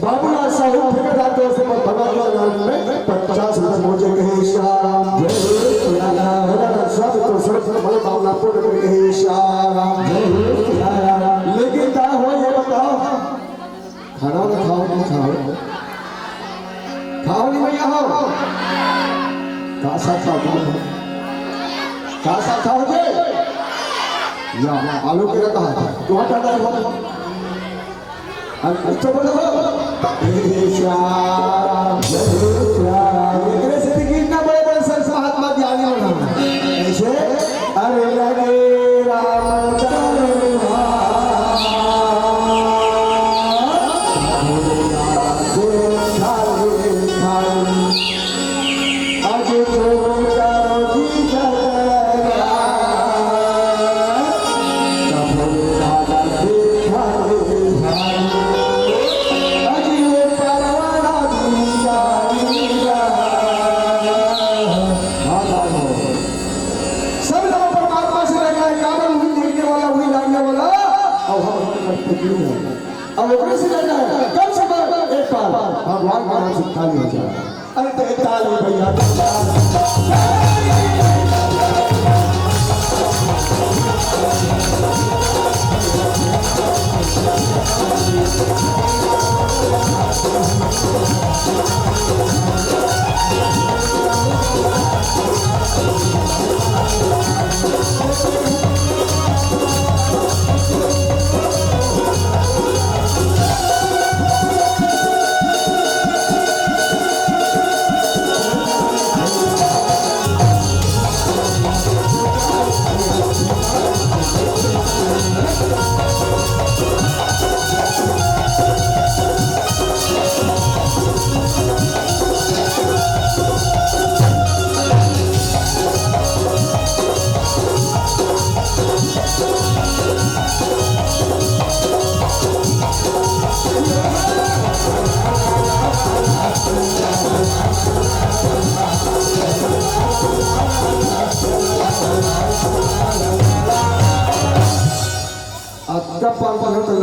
बाबूलाल साहब ठेकेदार की ओर से भगवान में 50 रुपए पहुंचे कहे श्याम जय सब तो सब बड़े बाबूला पूर्ण कर कहे श्याम लेकिन क्या हो ये बताओ खाना ना खाओ नहीं खाओ खाओ नहीं भैया हो का साथ खाओ जे या आलू के रखा है तो हटा दे अच्छा बोलो श्याम मेरे से कितना बड़े बड़े संत महात्मा ज्ञानी बना ऐसे अरे लगे राम भगवान का नाम से खाली हो जाए अरे तो ताली भैया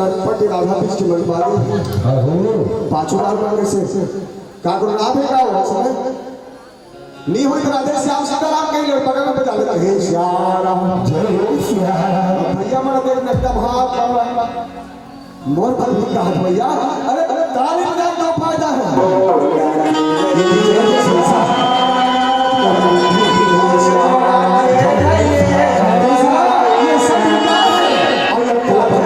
लटपटी राधा कृष्ण मनवारी पाचुरार कैसे कागुल ना भी का हो समय नी हुई राधे श्याम सीताराम कहीं लड़ पकड़ में बजा लेते हे श्याम जय श्याम भैया मन देख नक्का भाव मोर पर भी कहा भैया अरे ताली बजाने का फायदा है ये सब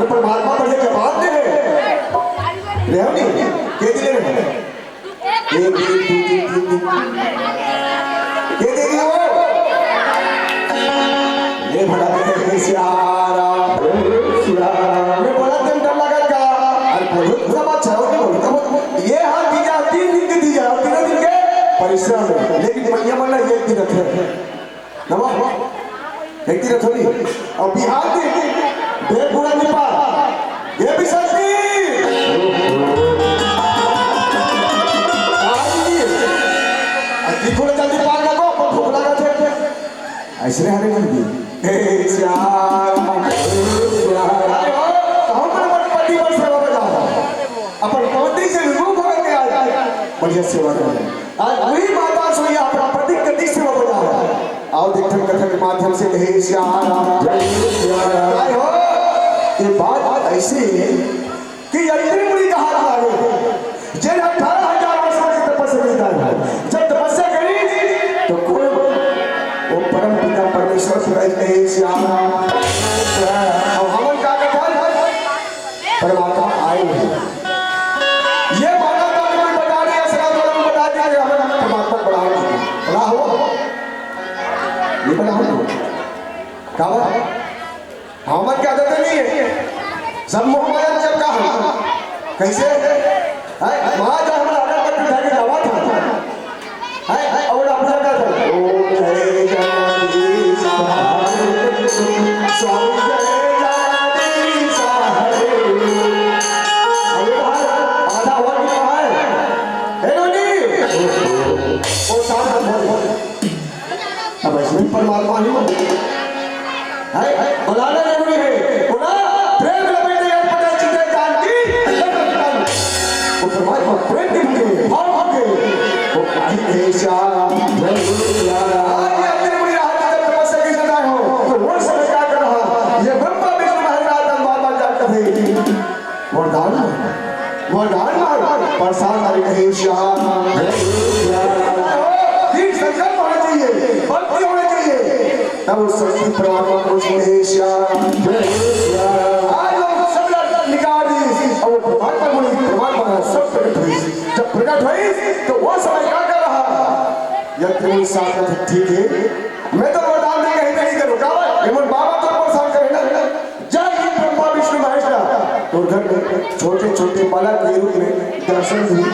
अरे परमात्मा पर ये बात है रेहनी के दिले रहे एक के दे दियो ये भला के सियारा मैं बोला तुम डर लगा का अरे बहुत सब अच्छा ये हाथ दी जाती दिन दी जाती तीनों दिन के परिश्रम है लेकिन मैया मन ये दिन रखे नवा एक दिन थोड़ी और बिहार के देव गुणा निपात ये भी शक्ति थोड़ा जल्दी पार लगो पर भूख लगा थे ऐसे हरे जल्दी हे श्याम हम पर पति पर सेवा बजा अपन पति से विमुख होकर के आया बढ़िया सेवा कर आज वही माता सोई अपना पति गति सेवा बजा आओ देखन कथा के माध्यम से हे श्याम जय हो ये बात ऐसी है कि यज्ञ मुनि का हाथ लागे जिन 18,000 वर्ष की तपस्या की है जब तपस्या करी तो कोई वो परम पिता परमेश्वर से श्याम और हवन का कथा परमात्मा आए हैं ये माना का कोई बता दिया सलाम वाला बता दिया हमें परमात्मा बड़ा हो ये बड़ा हो कहा हवन क्या आदत नहीं है सब मोहम्मद जब कहा कैसे वहां जब हम आगे पर बिठा के जावा था है और अपना का था ओम जय जगदीश हरे स्वामी जय जगदीश हरे आधा और भी कहा है नोनी वो साथ बोल अब इसमें परमात्मा ही है बुलाना जरूरी है बुला प्रेम लपेटे यार पता चीजें जानती वो परमात्मा प्रेम के भाव के वो काहे है श्याम आज अपने मुझे हाथ में तपस्या की सदा हो तो वो समय क्या कर रहा ये ब्रह्मा विष्णु महेश बाबा जाकर थे वरदान मार प्रसाद हरि कहे श्याम दीप संकल्प होना चाहिए भक्ति होनी चाहिए तब उस शक्ति परमात्मा को कहे श्याम आज लोग सब निकाल दी और परमात्मा बोली परमात्मा सब प्रकट हुई जब प्रकट हुई तो वो समय क्या कर रहा यज्ञ साथ ठीक है मैं तो वरदान दे कहीं नहीं करूंगा लेकिन बाबा तो परेशान करे ना जय ब्रह्मा विष्णु महेश तो घर में छोटे छोटे बालक के रूप में दर्शन हुई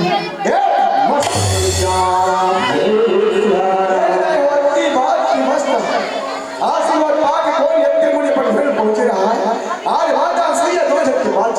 मस्त आशीर्वाद पाके कोई यज्ञ मुझे पर फिर पहुंच रहा है आज बात असली है 2 झटके बाद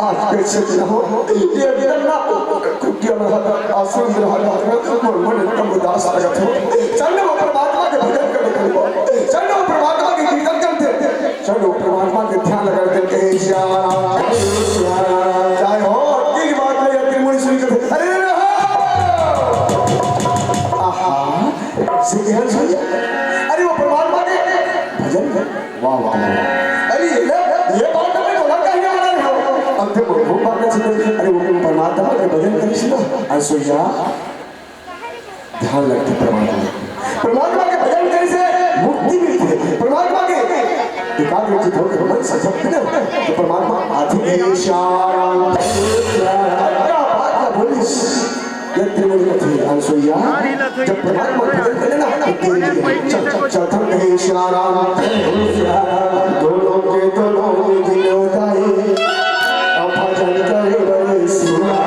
आज कैसे ना हो ये बिना कुटिया में हटा आश्रम में हटा मन एकदम उदास लगा था चलो परमात्मा के भजन करने चलो परमात्मा के कीर्तन करते चलो परमात्मा के ध्यान लगाते के श्याम चाहे हो की बात नहीं त्रिमुनि सुन के अरे आहा सिंहल सुन अरे वो परमात्मा के भजन वाह वाह अरे ये बात में तो लगा ही आ रहा है अब तो वो बात नहीं अरे वो परमात्मा के भजन करिस ना असोया ध्यान रखते परमात्मा के भजन करने से मुक्ति मिलती है परमात्मा के एकाग्रचित होकर मन सजग है तो परमात्मा आते हैं श्याम क्या बात ना बोलिस ये त्रिमुनि थे असोया जब परमात्मा भजन करने ना चल थम है श्याम दोनों के दोनों दिन उताए अब भजन करे बड़े सुना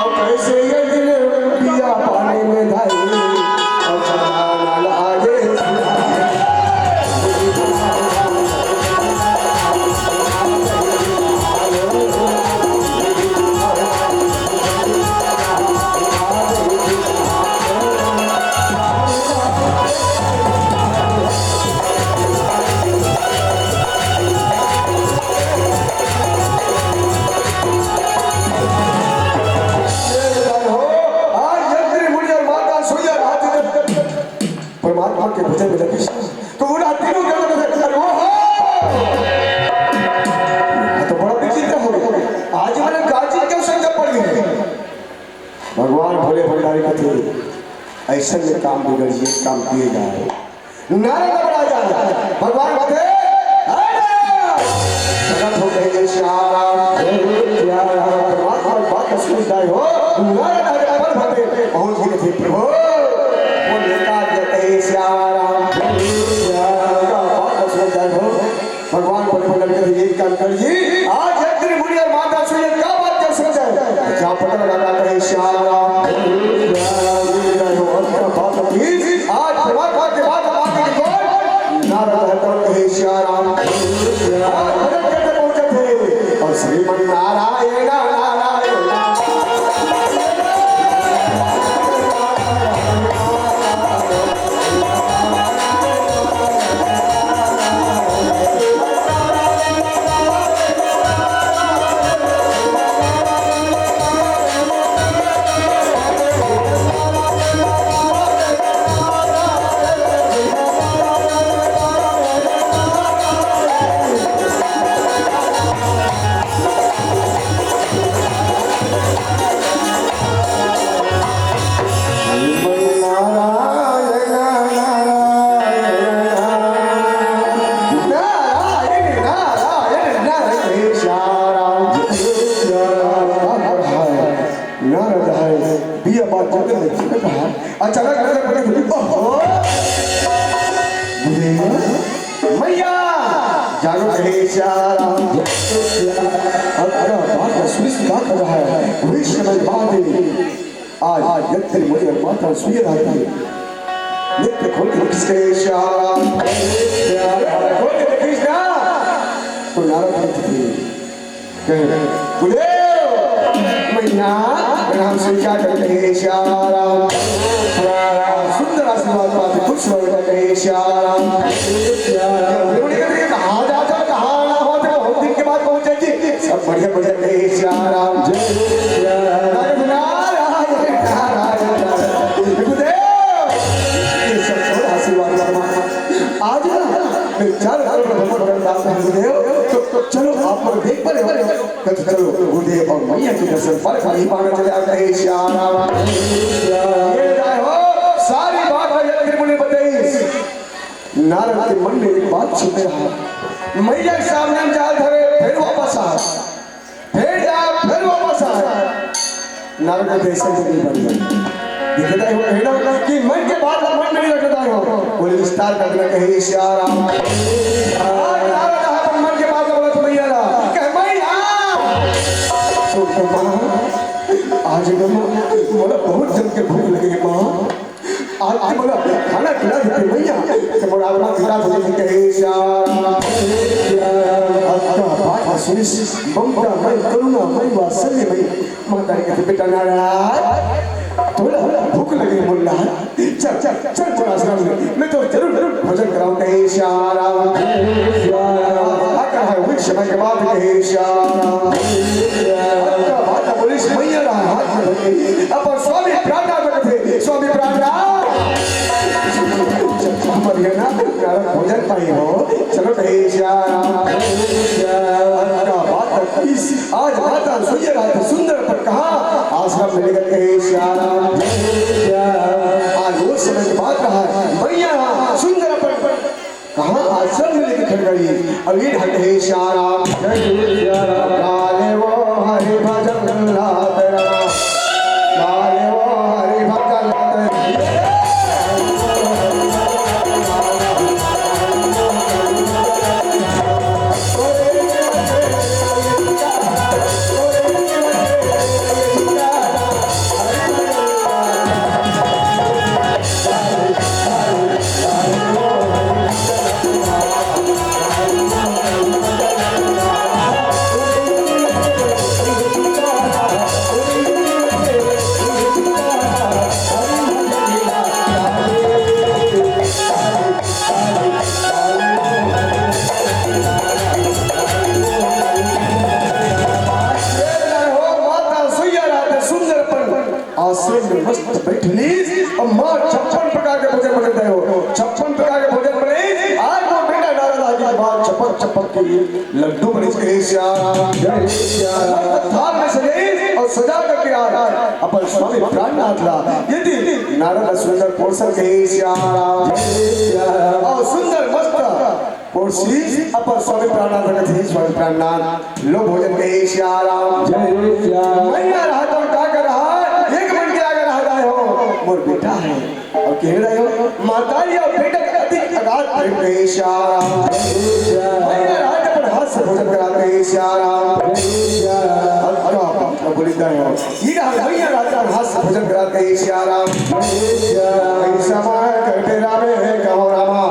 अब कैसे ये दिन पिया पानी में धाए अब चला आगे परमात्मा के भजन में लगे तो वो तीनों क्या करते थे वो तो बड़ा विचित्र हो गया आज मैंने काजी क्यों संकट पड़ गई भगवान भोले भंडारी के थे ऐसा में काम बिगड़ ये काम किए जाए नारा घबरा जाए भगवान कहते सगत हो गए श्याम परमात्मा बात का सुन जाए हो नारा पर भटे पहुंच गए थे प्रभु भगवान बोले ये काम करिए आज त्रिभुवन और माता सुनिए क्या बात कर सकते हैं क्या पता लगा कहे श्याम आज परमात्मा के बाद बाकी कौन नारद है कहे श्याम भजन करते पहुंचे थे और श्रीमन नारायण नारायण अचानक मैया जानो कहे श्याम बात कर रहा है आज यत्र मुझे माता सुई रहता है नित्य खोल के किसके श्याम खोल के कृष्णा तो नारद थे कहे बोले मैया नाम स्वीकार करते हैं श्याम सुंदर आशीर्वाद पाते खुश हो गए श्याम कहा जाता कहा ना हो तो बहुत दिन के बाद पहुंचेगी सब बढ़िया बढ़िया कहे श्याम आज चलो आप पर देख पर चलो गुरुदेव और मैया के दर्शन पर खाली पाना चले आते हैं श्याम ये जाए हो सारी बात है त्रिमुनि बताई नारद के मन में एक बात सुनते रहा मैया के सामने हम जाल धरे फिर वापस आ फिर जा फिर वापस आ नारद के ऐसे नहीं बन गए दिखता है वो कहना कि मन के बाद मन में नहीं रखता है बोले विस्तार करना कहे श्याम मन के बाद बोला तो मैया आज बोला बहुत जम के भूख लगी माँ आज बोला खाना खिला देते भैया तो बोला अपना खिला देते कहे श्याम सुनिस ममता मई करुणा मई वात्सल्य मई माता ने कहते बेटा नारायण थोड़ा भूख लगी मुल्ला चल चल चल चल आश्रम में मैं तो जरूर भजन कराऊं कहे श्याम आकर है वृक्ष में के बाद कहे श्याम बात पुलिस मैया रहा हाथ में लगे अब स्वामी प्राणनाथ थे स्वामी प्राणनाथ मरियना भोजन पाई हो चलो कहे श्याम आज माता सुंदर रात सुंदर पर कहा आश्रम में लेकर कहे श्याम आज वो समय की बात रहा मैया सुंदर पर कहा आश्रम में लेकर खड़ गई अब ये ढंग है श्याम काले वो हरि भजन लात रमा काले वो हरि भजन लड्डू बने थाल में सजे और सजा करके अपन स्वामी प्राणनाथ ला यदि नारद सुंदर पोषण कहे श्याम और सुंदर मस्त पोषी अपन स्वामी प्राणनाथ कहे स्वामी प्राणनाथ लो भोजन कहे श्याम मैया रहा तो क्या कर रहा एक मन के आगे रह रहे हो मोर बेटा है और कह रहे हो माता और बेटा के अधिक अगाध प्रेम कहे श्याम मैया रहा हाथ से भोजन कराते हैं श्याम बोलिता है ये भैया रात हाथ से भोजन कराते हैं श्याम समय करते रामे है कहो रामा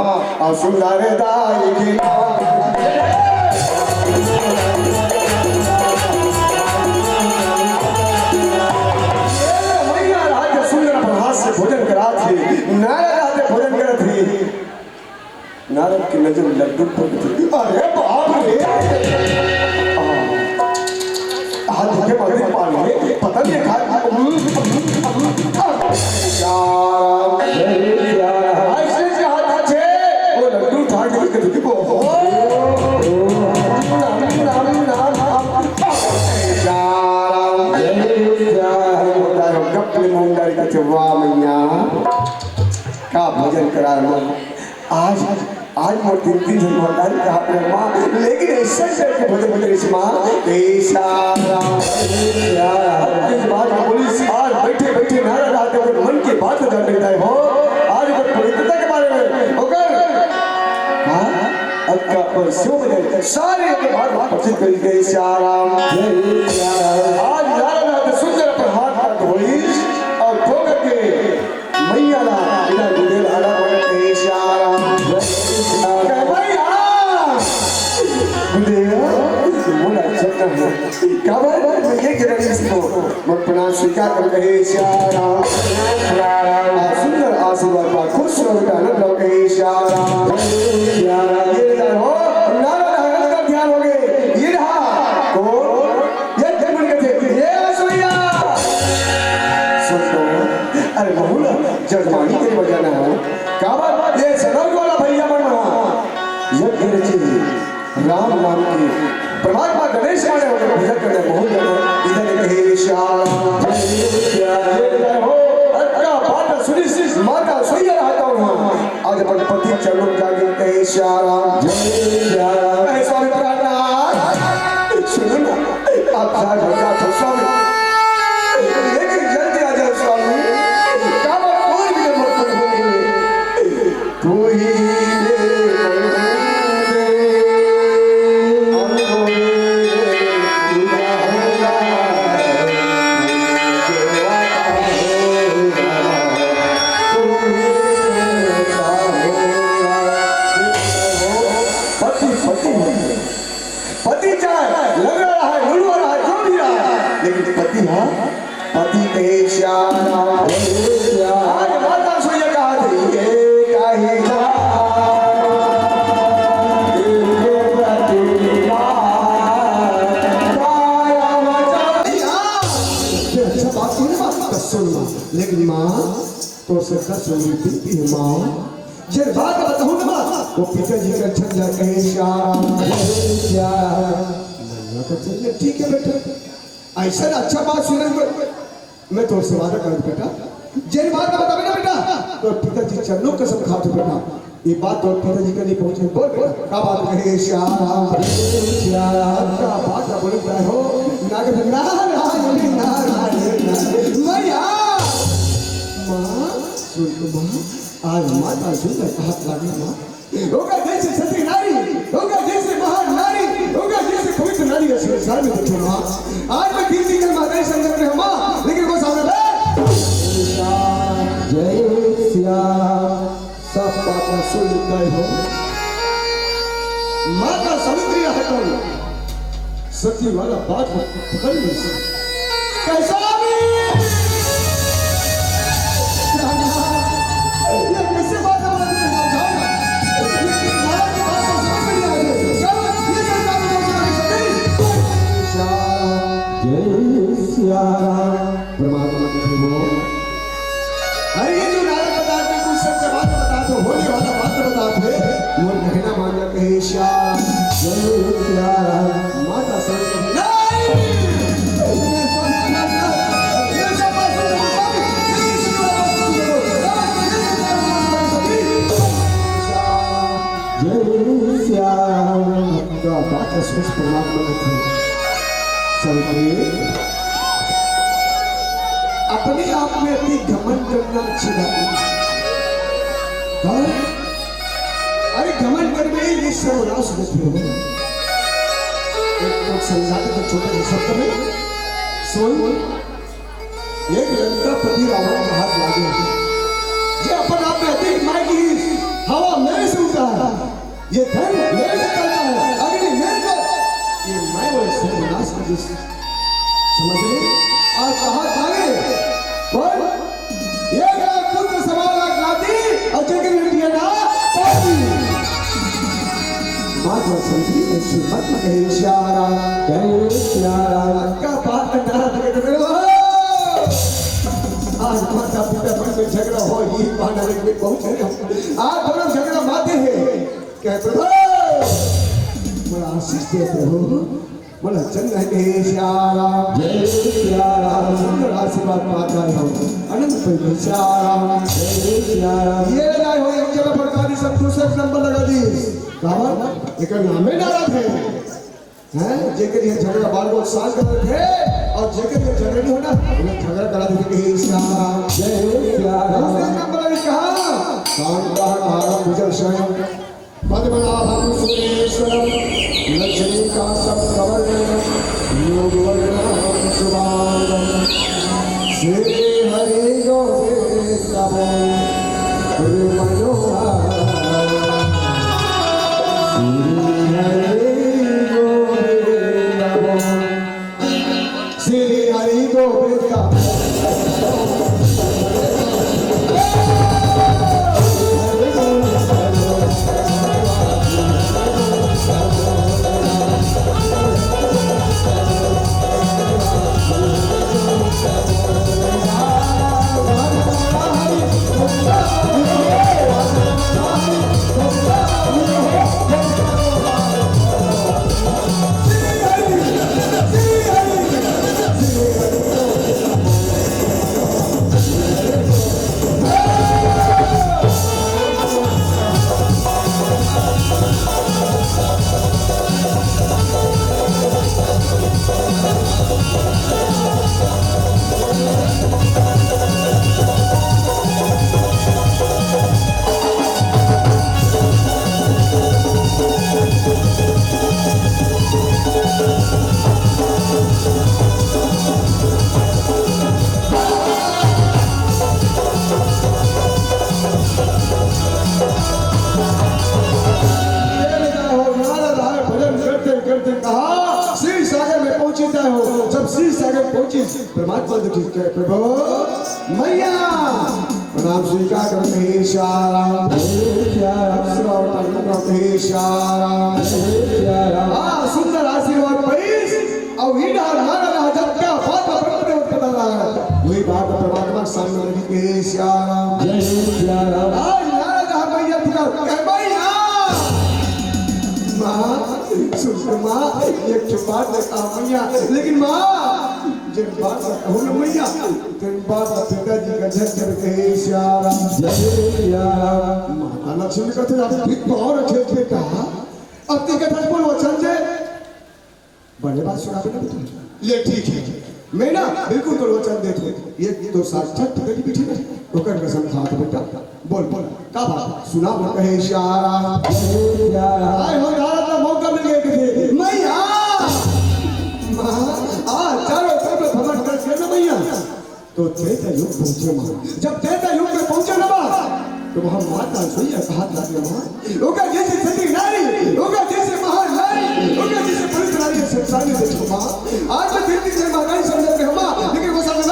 और सुंदर दाई की मैया रात सुंदर हाथ से भोजन कराते नारद रात भोजन करते नारद की नजर लड्डू पर थी अरे बाप रे हाथ के मगरे पानी पता नहीं खा श्याम ऐसे से हाथ अच्छे वो लड्डू उठा के कहते थे वो श्याम गप्पे मुंडाई का वाह मैया का भोजन करा आज आज मोर तीन दिन भंडारी कहा अपने माँ लेकिन ऐसे के भोजन भोजन इस माँ पुलिस आज बैठे बैठे नाराज आते हुए मन की बात जान लेता है हो आज पवित्रता के बारे में होकर अब का पर शिव में सारे के बात प्रसिद्ध कर गए श्याम आज नाराज आते सुंदर पर हाथ का धोई और ठोकर के मैया ला बिना गुदेल आड़ा पड़े श्याम स्वीकार कर कहे श्याम सुंदर आशीर्वाद पा खुश रहो बेटा आनंद रहो कहे श्याम ध्यान हो गए ये रहा कौन ये जन्म के ये सुइया सुनो अरे बहुला जजमानी के बजाना है क्या बात ये सदर वाला भैया बन रहा यज्ञ रची राम नाम की परमात्मा गणेश माने होकर भजन करने बहुत ज्यादा इधर कहे श्याम हो अक्का बात सुनी माता सोया रहता हूं आज अपन पति चरणों जाके कहे श्याम जय स्वामी प्राणनाथ सुनो ना आप साथ भजा तो स्वामी लेकिन जल्दी आ जाओ स्वामी क्या बात कोई भी मत बोलिए तू ही पति चाहे लग रहा है लुलवा रहा है जो भी रहा है, लेकिन पति हाँ पति कहे श्यारा आज माता सोया कहा थी ये कही लेकिन माँ तो सबका सुनती है माँ ये बात बताऊं ना माँ वो पिताजी का छंजा कहे श्यारा तो चलिए ठीक है बेटा ऐसा अच्छा बात सुने मैं तो से वादा कर बेटा जे बात का बता बेटा तो पिताजी चरणों कसम खाते बेटा ये बात तो पिताजी के नहीं पहुंचे बोल क्या बात कहे श्यारा क्या बात का बोल रहा हो आज माता सुंदर हाथ लागे माँ होगा जैसे क्षत्रिय नारी होगा जैसे महान नारी होगा जैसे पवित्र नारी का संस्कार में बैठो माँ आज मैं 3 दिन माता ही संगत में माँ लेकिन वो सामने जय सिया सब बातें सुन गए हो माता सावित्री हटो सती वाला बात पकड़ नहीं सकती कैसा परमात्मा के वो अरे ये जो नारद पदार्थ में कोई सत्य बात बता तो होने वाला बात बता थे वो कहना मानना कहे श्यारा माता सवित्री परमात्मा के सवित्री अपने आप में अपनी घमंड करना अच्छी बात है। अरे घमंड करके ये सर्वनाश होते हो एक लोग समझाते थे छोटे शब्द में सोई एक लंका पति रावण का हाथ लागे ये अपन आप में अधिक माय की हवा मेरे से उठता है ये धन मेरे से चलता है अग्नि मेरे से ये मैं वो सर्वनाश कर समझ रहे आज कहा जाए पर ये पुत्र समाला गाती और जगह में दिया ना पाती माता संधि ऐसी मत कहे श्यारा का बात करना है आज माता पिता में झगड़ा हो ये बहाना लेके पहुंचे आज दोनों झगड़ा माते हैं क्या प्रभु बड़ा आशीष देते हो बोला चंद्र के श्यारा जय श्यारा सुंदर आशीर्वाद पाता है अनंत पर श्यारा जय श्यारा ये लाए हो एक जगह पर गाड़ी सब दूसरे नंबर लगा दी काबर एक नाम में नाराज है हैं जेकर ये झगड़ा बाल को साल कर थे और जेकर ये झगड़ा नहीं होना उन्हें झगड़ा करा देते कि श्यारा जय श्यारा दूसरे नंबर ने कहा शांता हारा गुजर स्वयं पद्मनाभं सुरेश्वरं लक्ष्मीकान्तं कमलनयनं योगवर्धनं शुभांगं श्री हरि गोविंद नमो गुरुमनोहर श्री हरि गोविंद नमो श्री हरि गोविंद Come पहुंची परमात्मा देखी के प्रभु मैया प्रणाम स्वीकार करते हैं श्याम सुंदर आशीर्वाद पैस और हीरा नारा जब क्या बात परमात्मा पता लगा वही बात परमात्मा सामने रखी के श्याम जय श्याम आज नारा मैया पुकार मैया माँ सुन माँ एक बात कहा मैया लेकिन माँ जिन बात कहूँ ना मैया जिन बात पिताजी का जय करके श्याम जय श्याम माता लक्ष्मी कहते आप ठीक बहुत अच्छे बेटा अब ती कथा बोल वचन जे बड़े बात सुना बेटा ले ठीक है मैं ना बिल्कुल तो वचन देते ये तो साक्षात पिताजी बैठे ना ओकर कसम खात बेटा बोल बोल का बात सुना बोल कहे श्याम आए हो भारत का मौका मिल गया कि मैया चारों तरफ भ्रमण करके ना मैया तो त्रेता युग पहुंचे मां जब त्रेता युग में पहुंचे ना तो वहां माता सोया कहा था मां ओका जैसे सती नारी ओका जैसे महान नारी ओका जैसे पुरुष नारी संसार में देखो मां आज मैं धरती से महान समझ के मां लेकिन वो समझ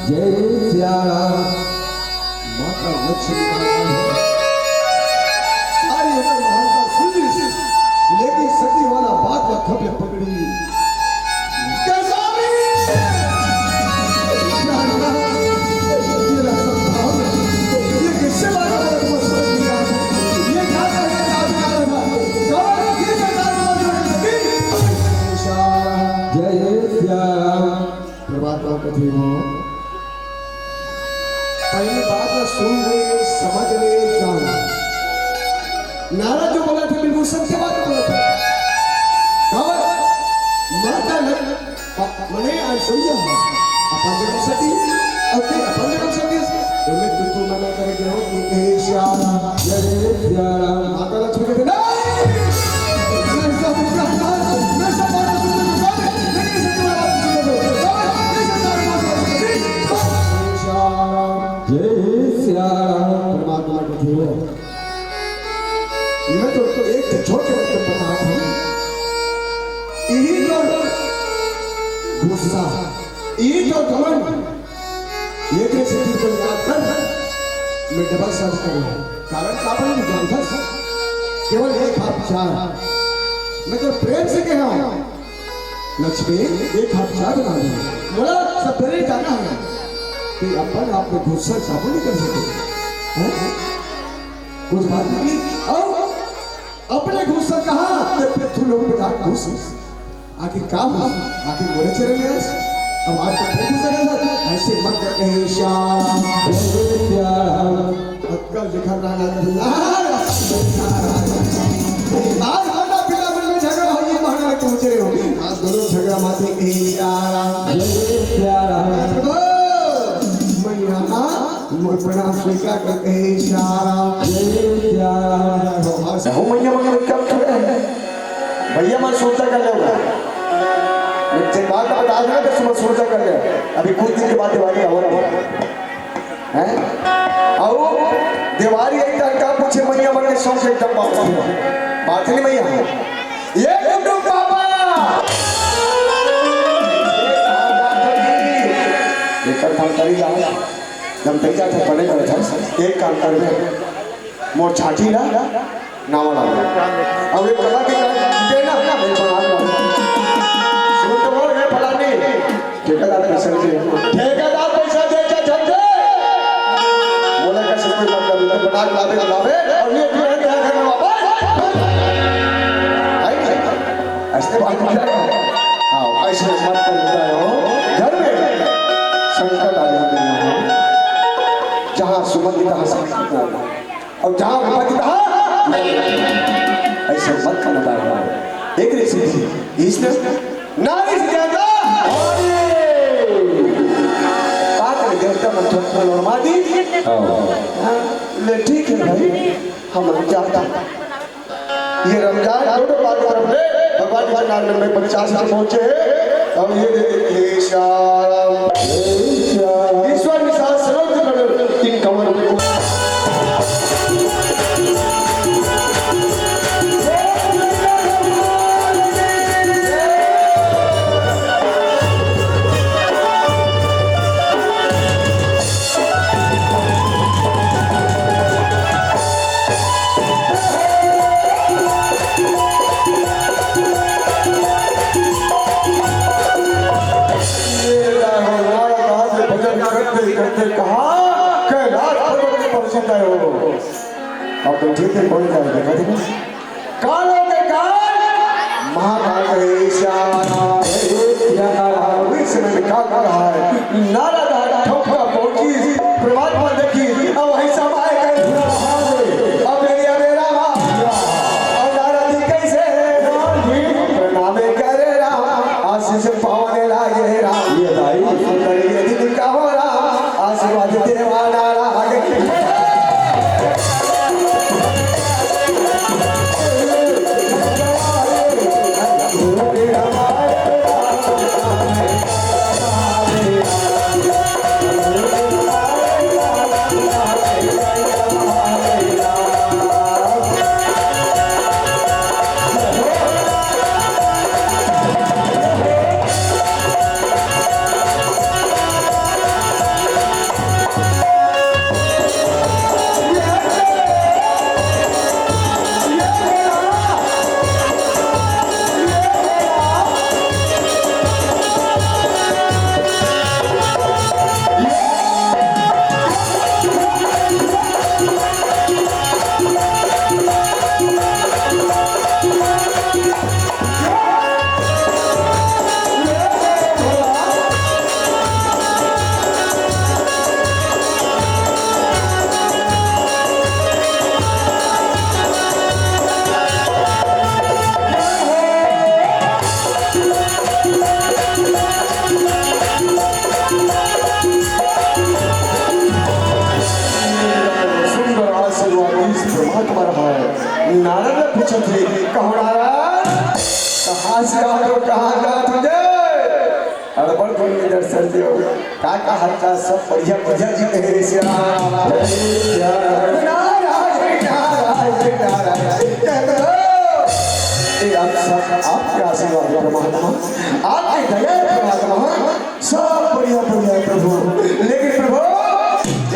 जय श्याम माता लक्ष्मी सारी उम्र महानता सुन ली लेकिन सती वाला बात का खबर पकड़ी कैसा भी ये किससे बात कर रहा है ये क्या कर रहा है जय श्याम परमात्मा को थी वो पहली बात में सुन रहे समझ रहे जान नारा जो बोला था बिल्कुल सत्य बात बोला था माता मने आज समझा अपन जब सती ओके अपन जब सती तुम्हें तू मना कर गया हो कि श्याम जय श्याम माता लक्ष्मी कहते नहीं मैं सब मैं सब बात सुन रहा हूं लेकिन सत्य बात सुन रहा हूं जय श्याम परमात्मा को जीवो मैं तो एक छोटे वक्त बता था यही तो गुस्सा यही तो घमंड एक ने सिद्धि को याद कर मैं डबल सर्च कर रहा कारण काबल नहीं जानता केवल एक हाथ चार मैं तो प्रेम से कह रहा हूँ लक्ष्मी एक हाथ चार बना दे बोला सब पहले जाना है कि अपन आप में गुस्सा काबू नहीं कर सकते कुछ बात नहीं और अपने गुस्सा कहा फिर लोग बता गुस्सा आखिर काम आखिर बोले चले गए अब आज तक नहीं सकता ऐसे मत कहे श्याम अक्कल दिखा रहा आज माता पिता मन में झगड़ा हो ये महाराज पहुंच रहे हो आज दोनों झगड़ा माते कहे प्रणाम स्वीकार करते हैं श्याम मैया मगर कब खड़े हैं भैया मैं सोचा कर लेगा बात बता रहा था सुबह सोचा कर ले अभी कुछ दिन के बाद दिवाली हो रहा है और दिवाली एक का पूछे मैया मगर शौक एकदम बात नहीं मैया ये गुड्डू पापा एक काम करी जाओ जब तक जाते पढ़े करे था एक काम कर ले मोर छाती ना नावा ला अब एक कला के दे ना मैं बना दूंगा सुन तो बोल ये फलानी ठेकेदार पैसा दे क्या झंझे बोला कैसे कोई मतलब बना लावे और ये जो है क्या करना वापस आई ऐसे बात कर हां ऐसे मत कर बताओ घर में संकट आ जाते हैं जहाँ सुमंदिता और जहाँ विपदिता ऐसे मत करना पाएगा एक रेसिपी इसने नारी से ज्यादा पाकर देवता मंत्र और मादी ले ठीक है भाई हम चाहता ये रमजान दोनों बात तरफ ले भगवान के नाम में 50 तक पहुंचे अब ये देखिए ईश्वर निशान सर्वत्र कर इन कमर को ठीक है कौन जाएगा कहते हैं कालों के काल महाकाल कहे श्यारा इस समय में क्या कर रहा है नारद ठोका पहुंची परमात्मा देखी अब वही सब आए गए अब मेरा और नारद जी कैसे प्रणाम करे राम आशीष पावने लागे राम ये भाई सुंदर ये दिन का हो राम आशीर्वाद देवाना लागे नारद पूछे थे कहो नारद कहाँ से आ रहे हो कहाँ जा तुझे अरे बड़ कोई दर्शन दियो का हालचाल सब बढ़िया बढ़िया जी कहे रे श्याम आपके आशीर्वाद परमात्मा आपके दया परमात्मा सब बढ़िया बढ़िया प्रभु लेकिन प्रभु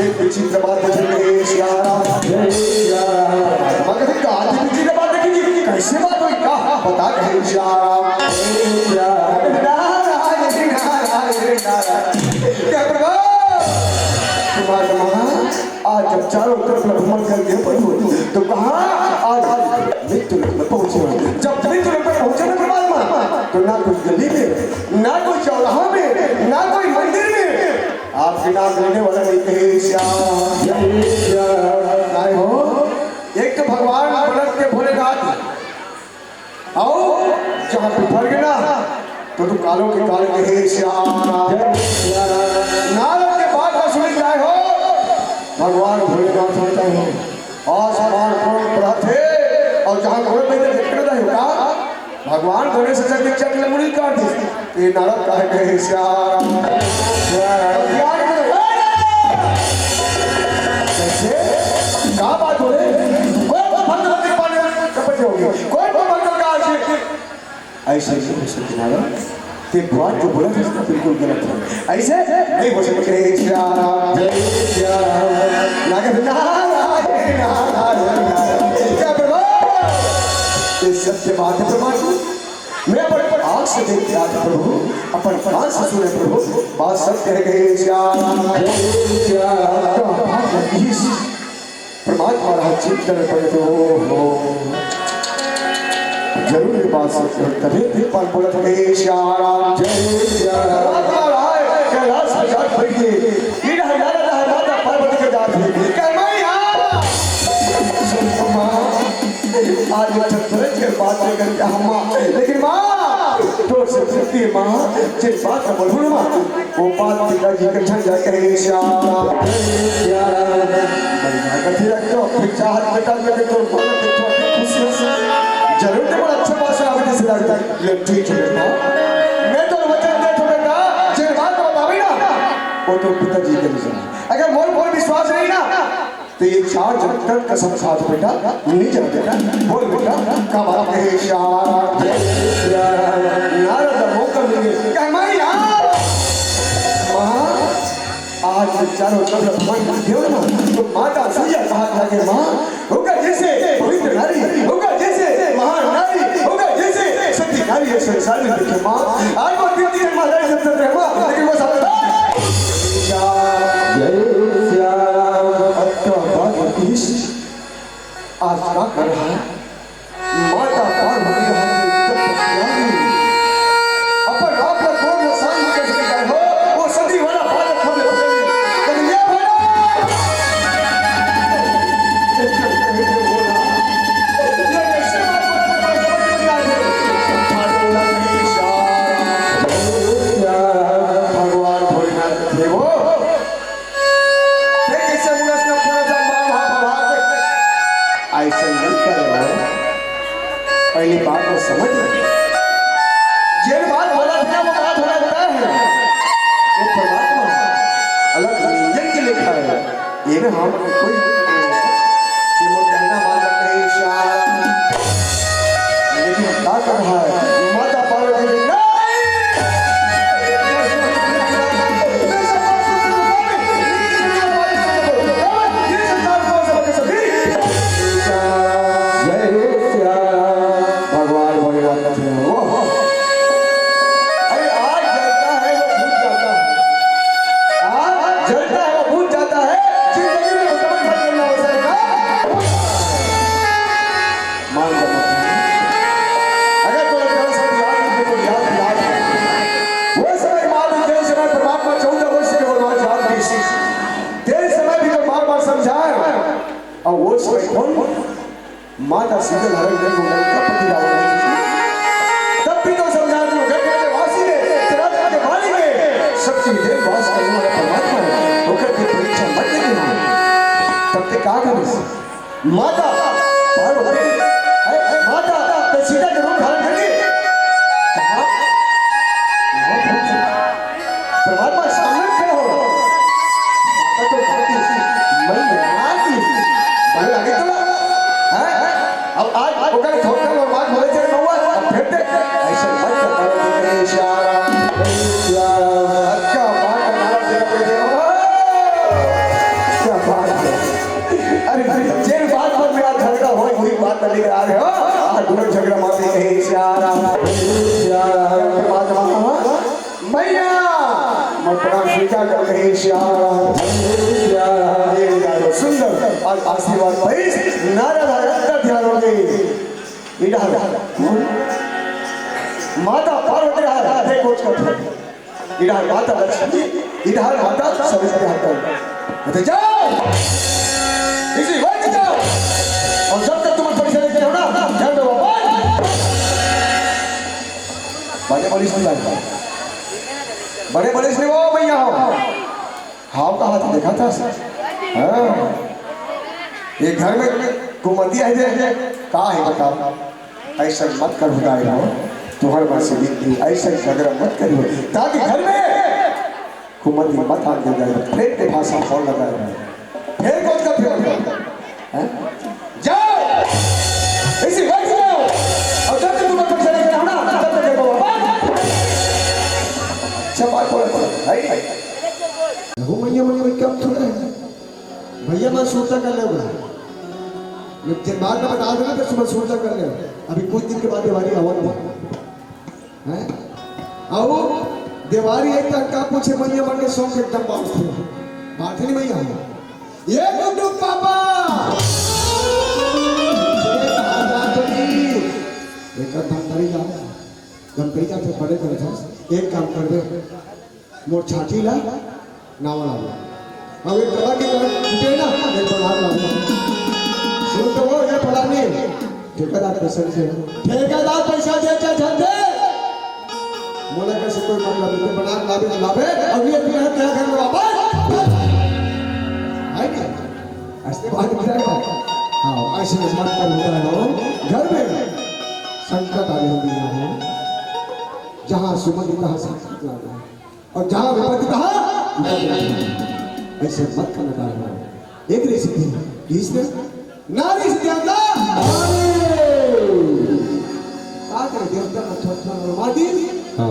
एक विचित्र बात मुझे श्याम मगर आज विचित्र बात देखी कैसे बात हुई कहा बता कहे श्याम आज जब चारों तरफ भ्रमण करके प्रभु तो कहा आज मृत्यु लोक में पहुंचे जब मृत्यु लोक में पहुंचे ना परमात्मा तो ना कोई गली में ना कोई चौराहा में ना कोई मंदिर में आपके नाम लेने वाला नहीं कहे श्याम हो एक तो भगवान बलद के भोलेनाथ आओ जहाँ पे फल गया तो तुम कालों के काल कहे श्याम नारद के बाद में सुन जाए हो भगवान भोलेनाथ होता है आसमान पर थे और जहाँ घोड़े में देखना होगा भगवान घोड़े से चल चल मुड़ी काट दी ये नारद का है कहे श्याम कैसे क्या बात हो रही कोई भक्त नहीं पाने कपड़े होंगे कोई भक्त का ऐसे ऐसे हो सकते नारद ते बात जो बोला था इसका बिल्कुल गलत है ऐसे नहीं हो सकते श्याम जय श्याम नागेश नारायण नारायण क्या प्रभु ये सत्य बात है परमात्मा मैं अपने आँख से देख के आज प्रभु अपन कान से सुने प्रभु बात सत्य है गए श्याम परमात्मा रहा चिंतन पड़े तो जरूर ये बात सत्य है तभी भी पान बोलत है श्याम जय श्याम परमात्मा रहा है कैलाश में जात पड़ी ये रहा माता पार्वती के जात है क्या मैया आज चतुर्थ के बात करके हम लेकिन माँ तो से सत्य माँ जिस बात का बोलूँ माँ वो बात पिताजी के छन जा कहे श्याम कथी रखो फिर चाहत बेटा लगे तो बोलो कि तो खुशी जरूर तो बड़ा अच्छा बात आवे जैसे लगता है ये ठीक है बेटा मैं तो वचन दे तो बेटा जिस बात को बतावे ना वो तो पिताजी के लिए अगर मोर विश्वास नहीं ना तो ये चार जन तक कसम खाद बेटा नहीं चल बेटा बोल बेटा का बात है श्याम नारद मौका मिले क्या मैया आज चारों तरफ मन देव ना तो माता सूर्य कहा था कि माँ होगा जैसे पवित्र नारी होगा जैसे महान नारी होगा जैसे सती नारी है संसार में देखे माँ आज वो दिन दिन महाराज सब चल रहे माँ लेकिन वो सब जय श्याम अच्छा बात इस आज का कर रहा है माता पार्वती अपन आप पर कौन नसान कैसे गए हो वो सदी वाला बालक हमें पकड़ ये बोला ये कैसे भगवान भोलेनाथ थे वो ऐसे नहीं करो पहली बात को समझ ये बात बोला था वो बात हो रहा है वो परमात्मा अलग नियम के लिखा है ये ना हम कोई कि वो कहना मान रखते हैं इशारा लेकिन क्या कर रहा है माता पार्वती और वो समय कौन माता सीता हरण नहीं हो गई तब पति रावण नहीं तब भी तो समझा दो घर के वासी ने चराचर के मालिक ने सबकी देव वास करने वाला परमात्मा है होकर की परीक्षा मत लेना तब तक क्या करें माता पार्वती माता तो सीता के रूप धारण करके परमात्मा सामने खड़ा हो माता तो कहती मन में आगे तो अब आज ओकर ठोकर और बात बोले चले हुआ अब फिर दे ऐसे मत करो इशारा क्या बात नारा तेरा कोई दे क्या बात है अरे जेल बात पर मेरा झगड़ा हो वही बात कर लेकर आ रहे हो आज दोनों झगड़ा मारते हैं इशारा मैया मैं प्रणाम स्वीकार कर रहे इशारा सुंदर और आशीर्वाद भाई नारा भारत ध्यान हो गई माता पार्वती हाथे कोच करते इधर माता लक्ष्मी इधर माता सरस्वती हाथ करते जाओ इसी वक्त जाओ और जब तक तुम परीक्षा लेके हो ना ध्यान दो बड़े पुलिस नहीं जाएगा बड़े पुलिस ने वो भैया हो हाव का हाथ देखा था हाँ ये घर में कुमंदी है कहा है बता ऐसा मत कर हुदाई हो तुम्हारे मन से बीती ऐसा झगड़ा मत करियो ताकि घर में कुमंदी मत आ जाए फिर के भाषा कौन लगाए फिर कौन का फिर जाओ इसी वक्त जाओ और जब तक तुम्हें परीक्षा लेकर आना तब तक देखो चपाई पड़ वो मैया क्या थोड़ा है भैया मैं सोचा कर ले जब बाद में बता देना तो सुबह सोचा कर ले अभी कुछ दिन के बाद दिवाली आवा है आओ दिवाली एक तक का पूछे भैया बन के सॉन्ग एकदम बात नहीं भैया ये गुड्डू पापा एक धमतरी जा धमतरी जा फिर बड़े कर एक काम कर दे मोर छाती ला नावा ला अब एक दवा की तरफ छूटे ना एक प्रभाव लाऊंगा सुन तो वो ये फला नहीं ठेकेदार पैसा दे झंझे मोला कैसे कोई मतलब नहीं बना लावे अब ये फिर क्या कर वापस है क्या ऐसे बात करेगा हां ऐसे मत कर होता है घर में संकट आ गई है जहां सुमति कहा संकट लगा और जहां विपत्ति कहा ऐसे मत करना है एक रेसिपी इसमें नारी से ज्यादा आकर देवता का थोड़ा मादी हां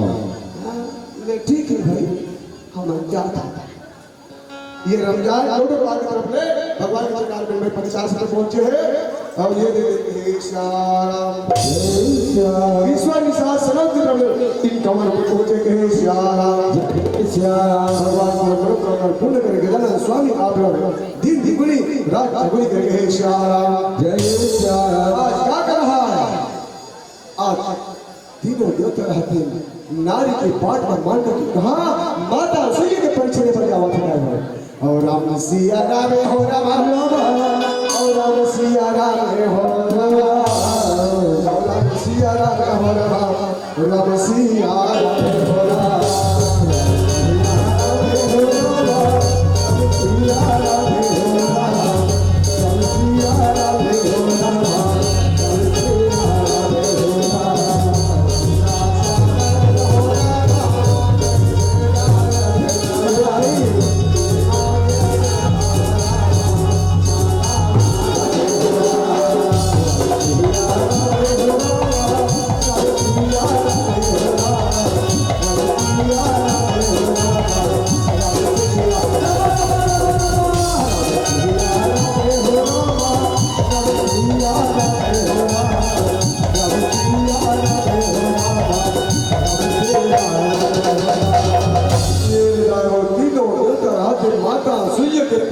ठीक है भाई हम जाता ये रमजान दोनों बार की तरफ ले भगवान के दरबार में 50 में पहुंचे हैं और ये ईश्वर निशास सनत इन कमर को पहुंचे कहे श्याम भगवान को मनोकामना पूर्ण करके जाना स्वामी आप लोग दिन द्विगुणी रात चौगुनी करके कहे श्याम जय श्याम। आज क्या कर रहा है? आज तीनों देवता रहते हैं नारी की बात पर मानकर कि कहा माता सूर्य के परिचय पर आवाज है और राम सिया राम हो राम और राम सिया राम हो राम सिया राम हो राम सिया राम हो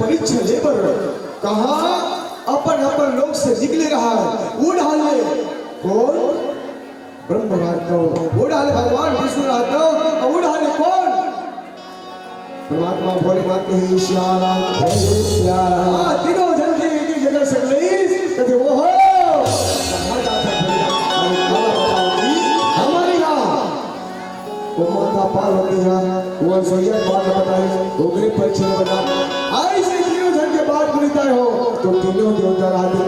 परीक्षा लेकर कहा अपन अपन लोग से निकले रहा है उड़ाले कौन ब्रह्म उड़ाले भगवान विष्णु रहता उड़ाले कौन परमात्मा भोलेनाथ के श्याम तीनों जन के एक जगह से कहते वो हो हमारी माता पार्वती वो सोया बात बताई ओगरे परीक्षा बता ऐसे तीनों जन के बाद मिलता हो तो तीनों देवता राधे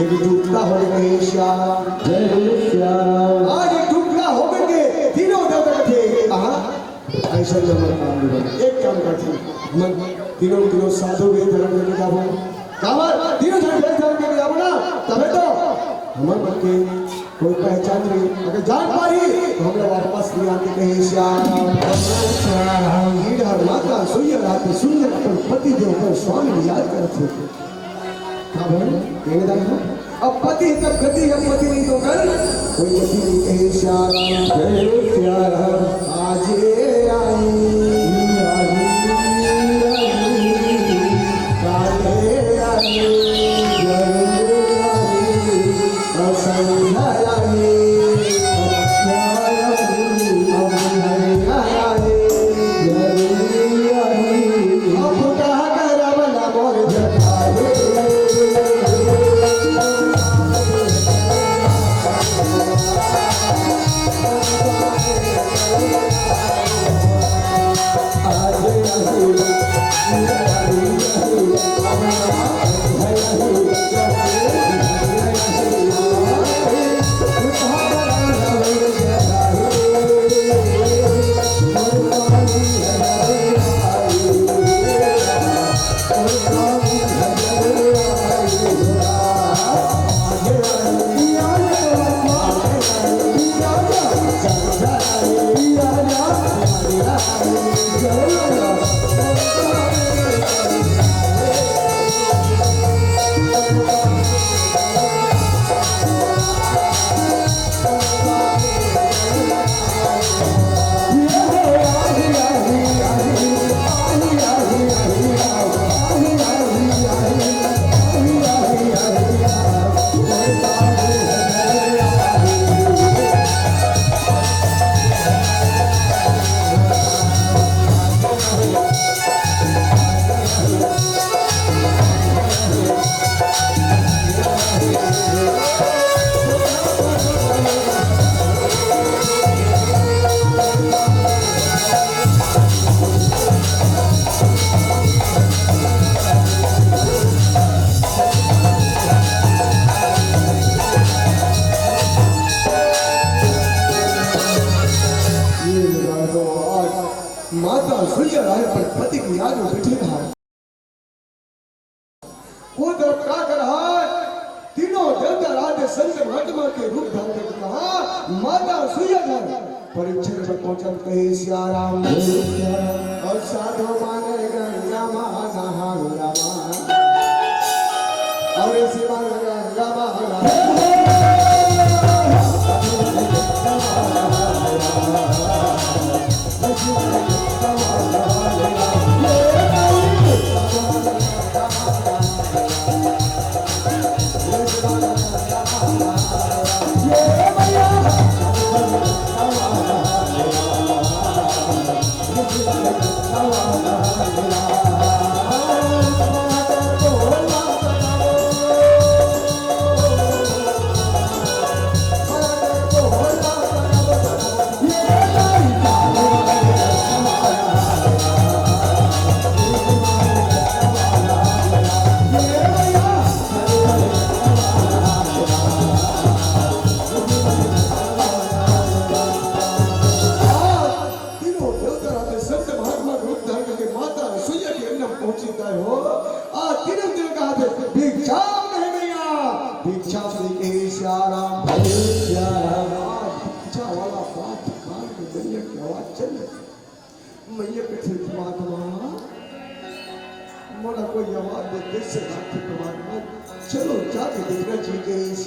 एक टुकड़ा हो गए श्याम जय श्याम। आज एक टुकड़ा हो गए तीनों देवता थे ऐसा ही हमारा काम नहीं एक काम करते हम तीनों साधु के धर्म लेके जाओ कावर तीनों जन के धर्म लेके जाओ ना तबे तो हमारे मन के कोई पहचान नहीं अगर जान पारी तो हम लोग वापस नहीं आते कहे श्याम हर माता सोया रात सुंदर अपन पति देव पर स्वामी याद करते क्या बोल अब पति तब गति है पति नहीं तो कर कोई गति नहीं कहे श्याम जय श्याम। आज माता सूर्य राय पर पति की याद में बैठे रहा वो दर्द क्या कर रहा है तीनों देवता राधे संत महात्मा के रूप धारण करके कहा माता सूर्य परीक्षण पर पहुंचा कहे सियाराम और साधु माने गंगा माना और शिवा गंगा माना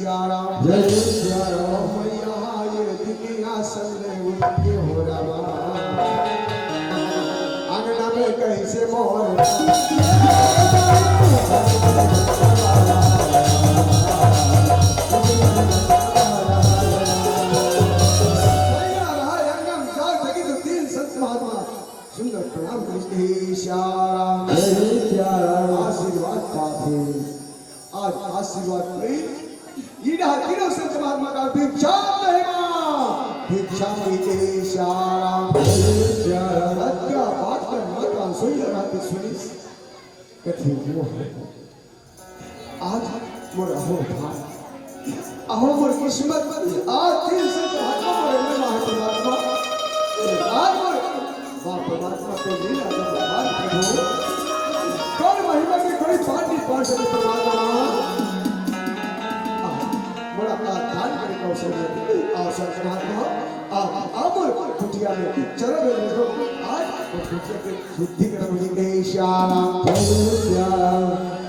श्याराम जय श्याराम मैया ये दुनिया सल्ले उनके हो रहा अंगना में कैसे मोर सुंदर प्रणाम कृष्ण श्याराम आशीर्वाद पाथे आज आशीर्वाद नहीं ईड़ा तीनों संत महात्मा का भिक्षा भिक्षा मीते श्याराम क्या बात कर मत सोई लगाते सुनी कथी वो है आज मोर अहो मोर किस्मत आज तीन संत महात्मा मोर महात्मा आज मोर परमात्मा को लीला जब भगवान प्रभु कौन महिमा की कोई बात नहीं पढ़ सकते परमात्मा बड़ा का दान करे कौशल अवसर परमात्मा अब कुटिया में चरण में देखो आज कुटिया के शुद्धि कर मुझे के श्याम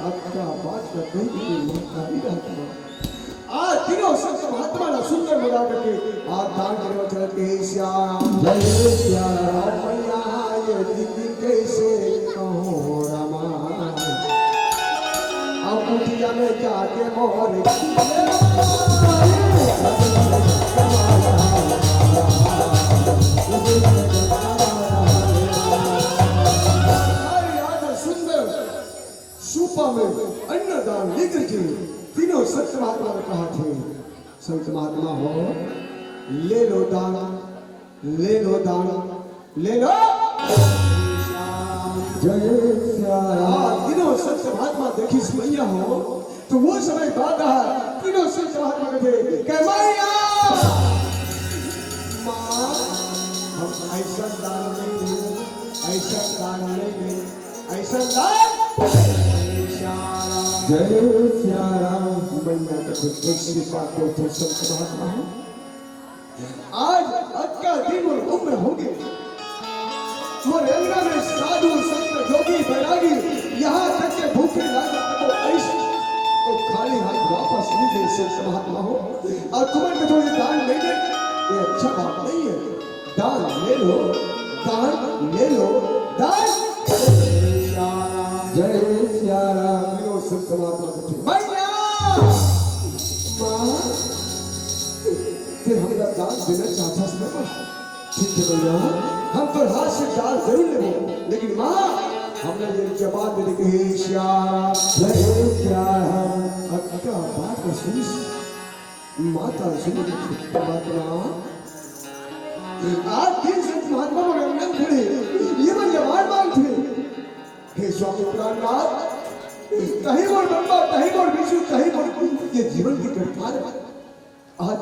आपका बात का कोई भी मौका नहीं रहता आज तीनों संत महात्मा ने सुंदर मजा करके आज दान करने चले के श्याम जय श्याराम मैया ये दीदी कैसे कहो रमा अब कुटिया में जाके मोर सुंदर सूपा में अन्नदान लेकर के तीनों संत महात्मा ने कहा थे संत महात्मा हो ले लो दान ले लो दान ले लो जय श्याराम तीनों संत महात्मा देखी मैया हो तो वो समय बात रहा तीनों संत महात्मा कहते कि मैया माँ हम ऐसा दान नहीं दे ऐसा दान नहीं दे ऐसा दान जय श्याराम मैया का कुछ कैसी बात हो तो संत महात्मा हो आज का दिन और उम्र होगी मोर अंगना में साधु संत जोगी बैरागी यहाँ तक के भूखे लागा तो ऐसे तो खाली हाथ वापस नहीं दे संत महात्मा हो और तुम्हें को थोड़ी दान नहीं दे ये अच्छा बात नहीं है दान ले लो दान ले लो दान जय श्याराम संत महात्मा को मैया माँ फिर हम जब दान देना चाहता है ठीक है भैया हम तो हाथ से दाल जरूर लेंगे लेकिन माँ हमने ये जवाब दे दी कि श्याम जय श्याराम क्या बात है सुनी माता सुनी परमात्मा आज दिन संत महात्मा को रंगन खड़े ये मन जवान मांगते हे स्वामी प्राणनाथ कहीं मोर बंबा कहीं मोर विष्णु कहीं मोर ये जीवन की कटकार आज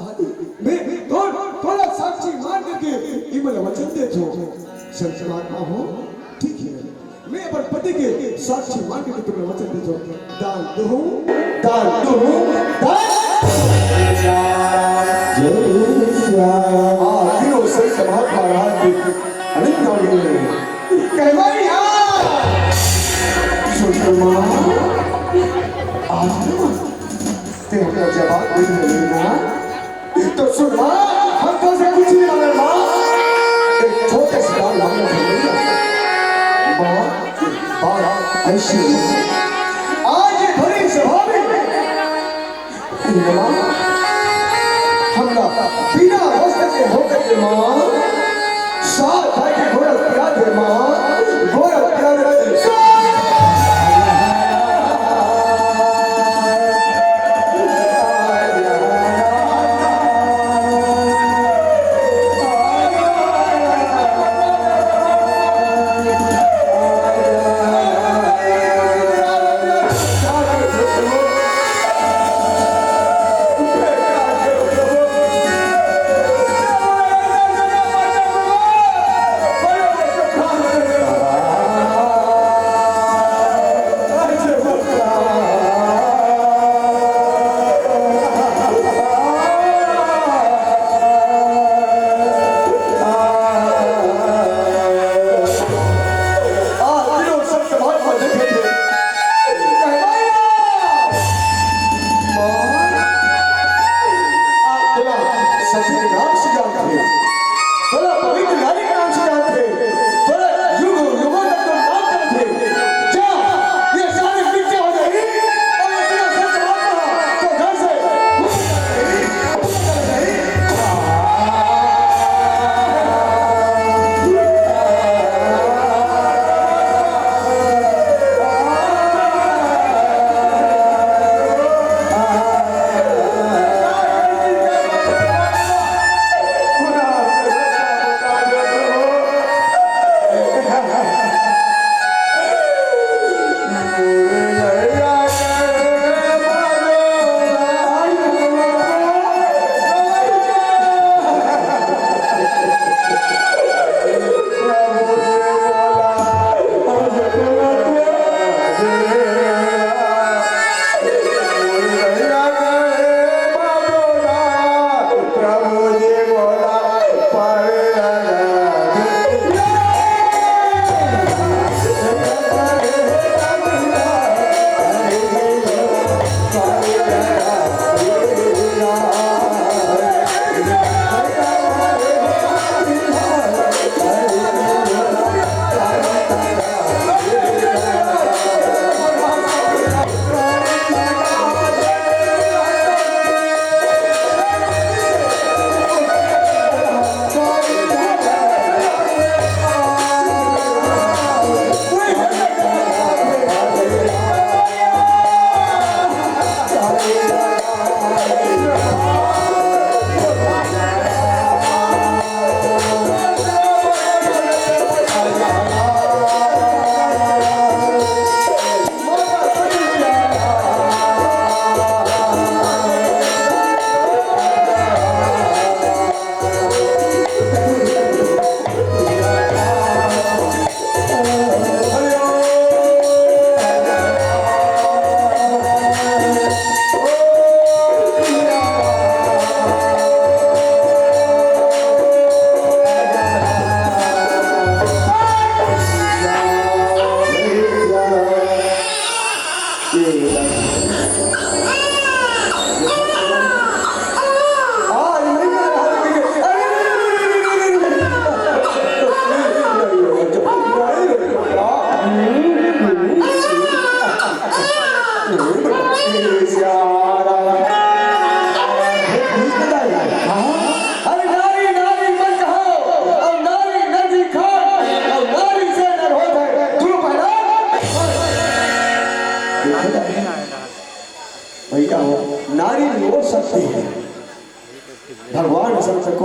मैं थोड़ा साक्षी मान करके इमल वचन दे दो संत महात्मा हो ठीक है मैं अपन पति के साक्षी मान करके तुम्हें वचन दे दो दान दूं दान जय श्याराम तीनों संत महात्मा राज अनंत हो गए कहवाई सुषमा आज तेरा जवाब नहीं मिलेगा तो सुन माँ हम तो से कुछ नहीं मांगे माँ एक छोटे से दान मांगने को मिला माँ बात ऐसी आज ये बड़ी सभा में माँ हम ना बिना वस्त्र के होकर के माँ साथ भाई के घोड़ा प्यार है माँ घोड़ा प्यार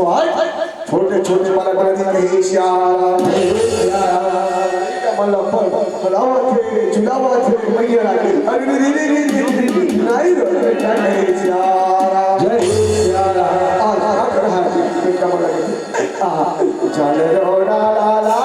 छोटे छोटे बालक कहते हे श्याम मतलब फलावत है चुनावत है मैया राखे अरे रे रे रे नहीं रो बेटा हे श्याम जय श्याम आ कर है बेटा मतलब आ चल रो ला ला ला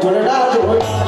झुलना झुलना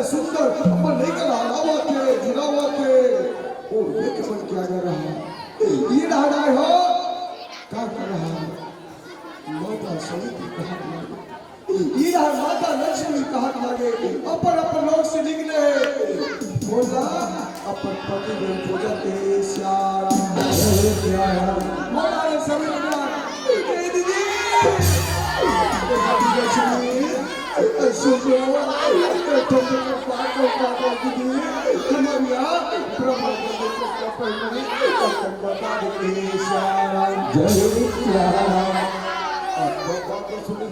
सुंदर अपन लेकर आवा के जुड़ावा के ओ ये कमल क्या कर रहा है ये रहा है हो क्या कर रहा है माता सवित्री कहा ये रहा माता लक्ष्मी कहा लगे अपन अपन लोग से निकले बोला अपन पति को पूजा के श्यारा मोला ने सवित्री दीदी सुनो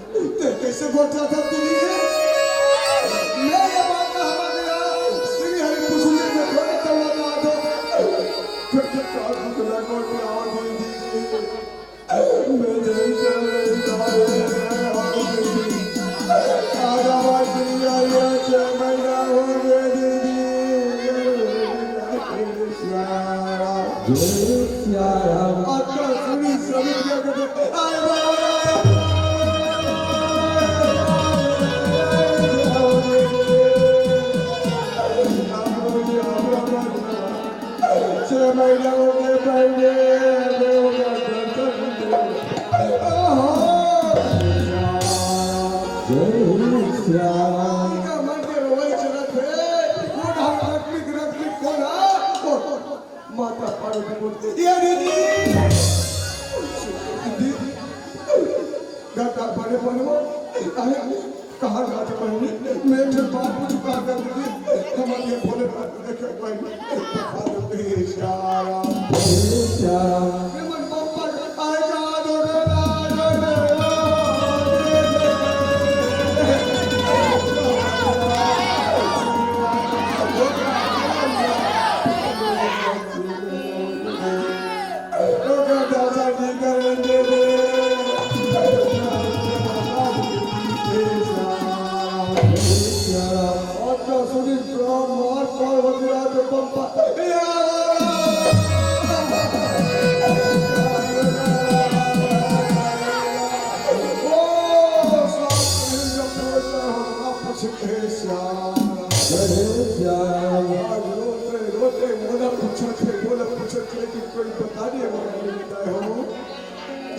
कैसे बोलता था मैं ये बात कहा गया श्री हरि कुसुम में थोड़े तवा दो फिर माता पार्वती बोलते ये दीदी गाता बड़े बड़े कहाँ जाते बहनी मैं फिर बात कुछ कहा कर दीदी हमारे भोले बात देखे बहनी श्यारा मन पापा आएगा दो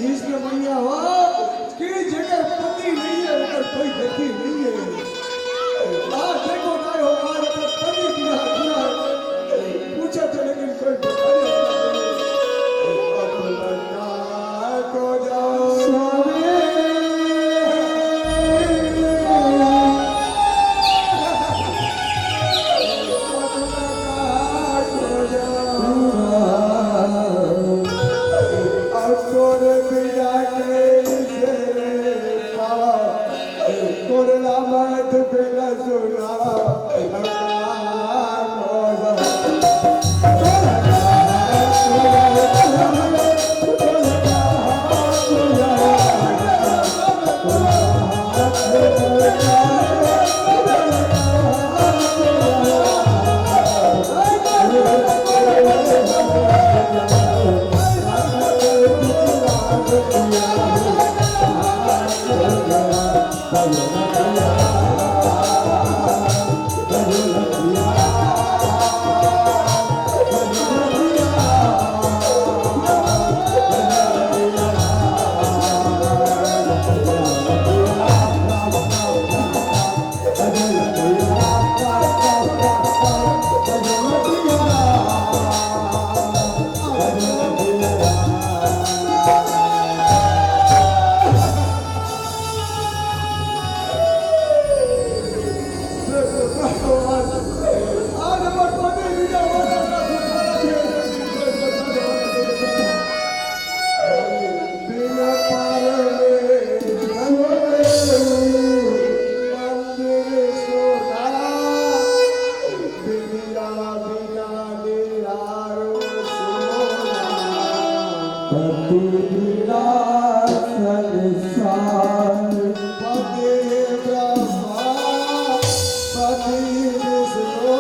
इसमें मैया हो कि जगह पति नहीं है अगर कोई गति नहीं है देखो काय हो आज पति किया पूछा तो लेकिन कोई बता नहीं को जाओ स्वामी Go to the पति बिना संसार पति ब्रह्मा पति विष्णु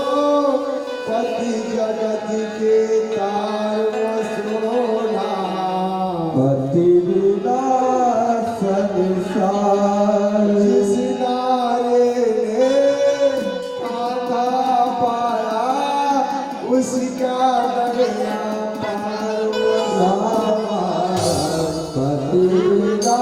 पति जगत के तार सुना पति बिना संसार जिस नारे ने कांधा पाया उसका दरिया पार हुआ। पति बिना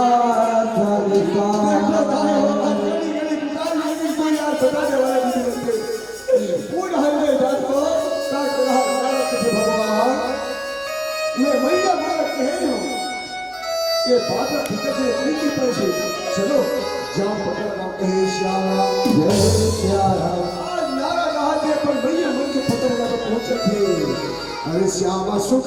चलो जाओ पकड़ श्याम जय श्याम नारा कहा थे पर भैया मन के पता लगा तो पहुंचे थे। अरे श्यामा सुख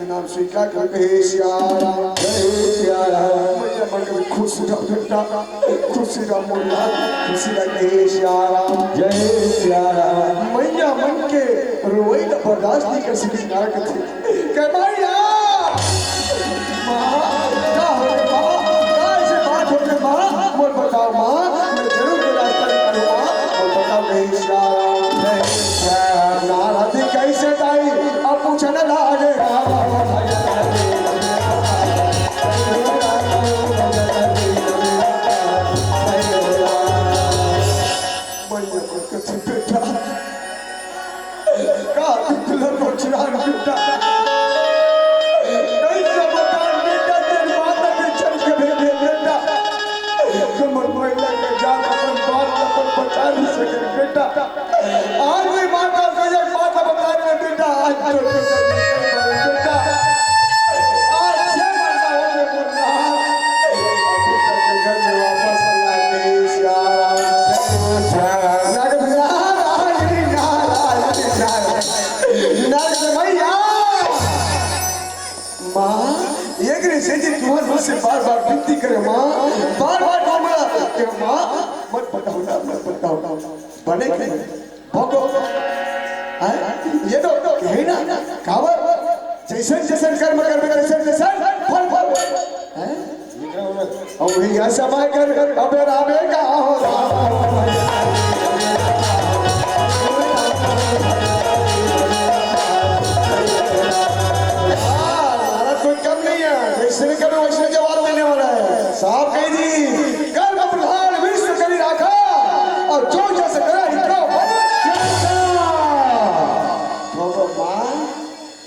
नाम स्वीकार कर कहे श्याम जय श्याम मैया मन के खुशी का बेटा खुशी का मुन्ना खुशी का कहे श्याम जय श्याम मैया मन के रोई का बर्दाश्त नहीं कर सकी नारा थे कह मैया माँ क्या हो गया माँ क्या ऐसे बात हो गई माँ बोल बताओ माँ मैं जरूर कोई रास्ता निकालूंगा बोल बताओ कहे श्याम जय श्याम नारा थी कैसे ताई अब पूछने लागे आज भी माता को एक बात बता रहे हैं बेटा आज बेटा आज छह महीना हो गए बोलना घर में वापस आने भैया माँ एक से तुम्हारे मुझसे बार बार विनती करे माँ बार बार माँ मत बताओ ना मत बताओ बने भोगो ये तो है ना कावर जैसे जैसे कर्म करबे तैसे तैसे फल फल हैं और वही ऐसा माय कर अबे रामे का हो कोई कम नहीं है वैसे कभी वैसे जवाब मिलने वाला है साहब कह दी कर्म प्रधान विश्व करी रखा और जो जैसे करा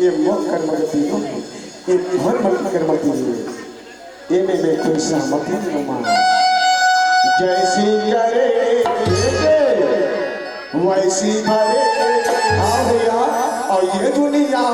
ये मोह कर्मगति हो ये धर्म कर्मगति है ये में कोई सहमति नहीं मां जैसी करे वैसी भरे आया और ये दुनिया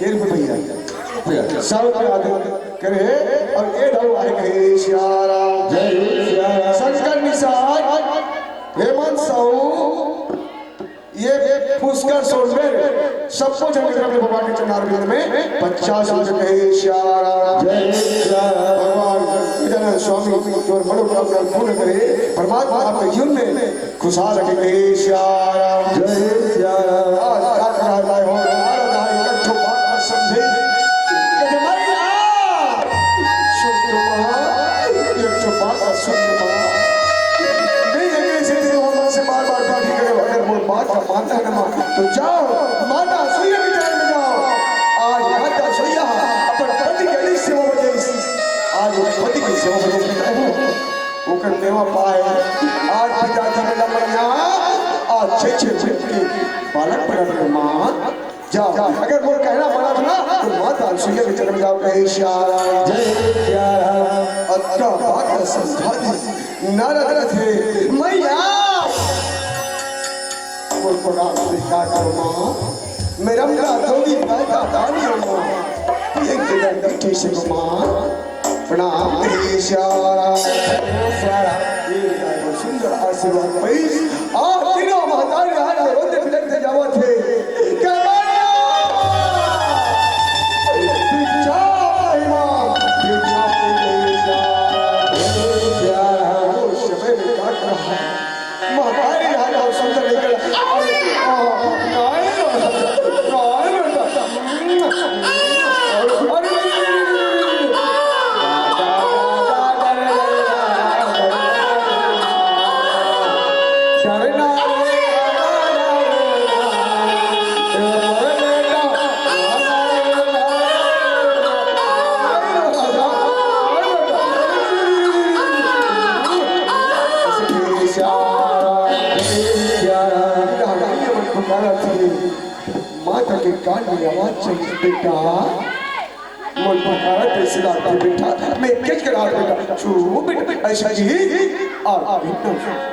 केर पे भैया सब पे आदे करे और ये ढाउ आए कहे श्यारा जय सिया राम शंकर निषाद हेमंत साहू ये पुष्कर सोलवेर सबको जगह अपने भगवान के चरणारविंद में 50 कहे श्यारा जय सिया राम भगवान इधर स्वामी और मनोकामना पूर्ण करे परमात्मा आपके जीवन में खुशहाल रखे कहे श्यारा जय सिया राम आज क्या कहा जाए हो एक ठो बात समझे कि मैया सुन एक ठो बात सुन बार-बार बात करे अगर वो बात का मानता है ना तो जाओ माता सोया के चरण में जाओ आज माता सोया अपन पति के लिए सेवा बजे आज वो पति की सेवा बजे वो करने वा पाए आज पिता जी ने मैया आज छे के बालक पड़ा मां जाओ अगर वो कहना बड़ा था तो माता सोया के चरण में जाओ कहे श्यारा जय सिया राम अच्छा बात समझा दी नारद थे मैया बोल पड़ा क्या करो माँ मेरा मेरा दोगी बैठा दानी हो माँ एक जगह बैठे से माँ प्रणाम श्यारा सुंदर आशीर्वाद भाई आप तीनों महतारी हाथ रोते फिरते जावा थे क्या भिक्षा माँ भिक्षा समय में काट रहा है महतारी हाथ सुंदर निकल माता के कान में आवाज चली बेटा मन पकारा कैसे लाते बेटा मैं किस करा बेटा छू बेटा ऐसा जी और बेटा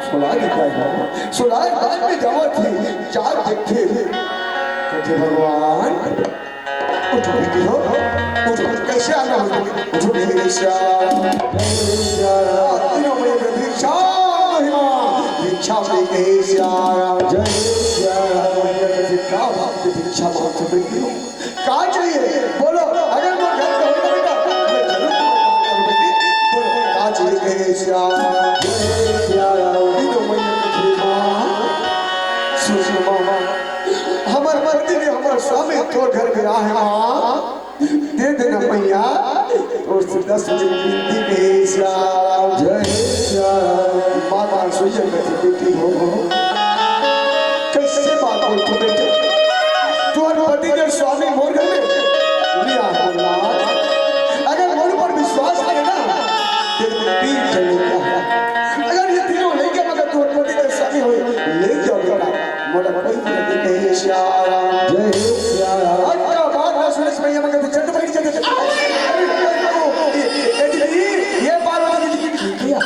सुला देता है सुला बाद में जावा थी चार देखते कहते भगवान उठो बेटी हो उठो कैसे आना हो उठो मेरे श्याम तीनों में भिक्षा महिमा भिक्षा में श्याम जय श्याम क्या बात है भिक्षा मांगते बेटी हो कहाँ चाहिए बोलो अगर वो घर का होगा बेटा मैं जरूर तुम्हारा बेटी बोलो कहाँ चाहिए कहे श्याम जय श्याम तीनों महीने की माँ सुन मामा हमारे पति ने हमारे स्वामी तो घर में आए माँ दे देना मैया और 10 बिंदी कहे श्याम जय श्याम माता सोइए बेटी हो कैसे बात हो तो बेटे पति के स्वामी मोर घर में अगर मोर पर विश्वास है ना तीर चलेगा अगर ये तीनों ले गया मगर तू पति के स्वामी हो ले जाओ बेटा मोला कोई नहीं कहे श्यारा जय श्यारा अच्छा बात ना सुने भैया मगर चट बैठ जाते ये पार्वती जी किया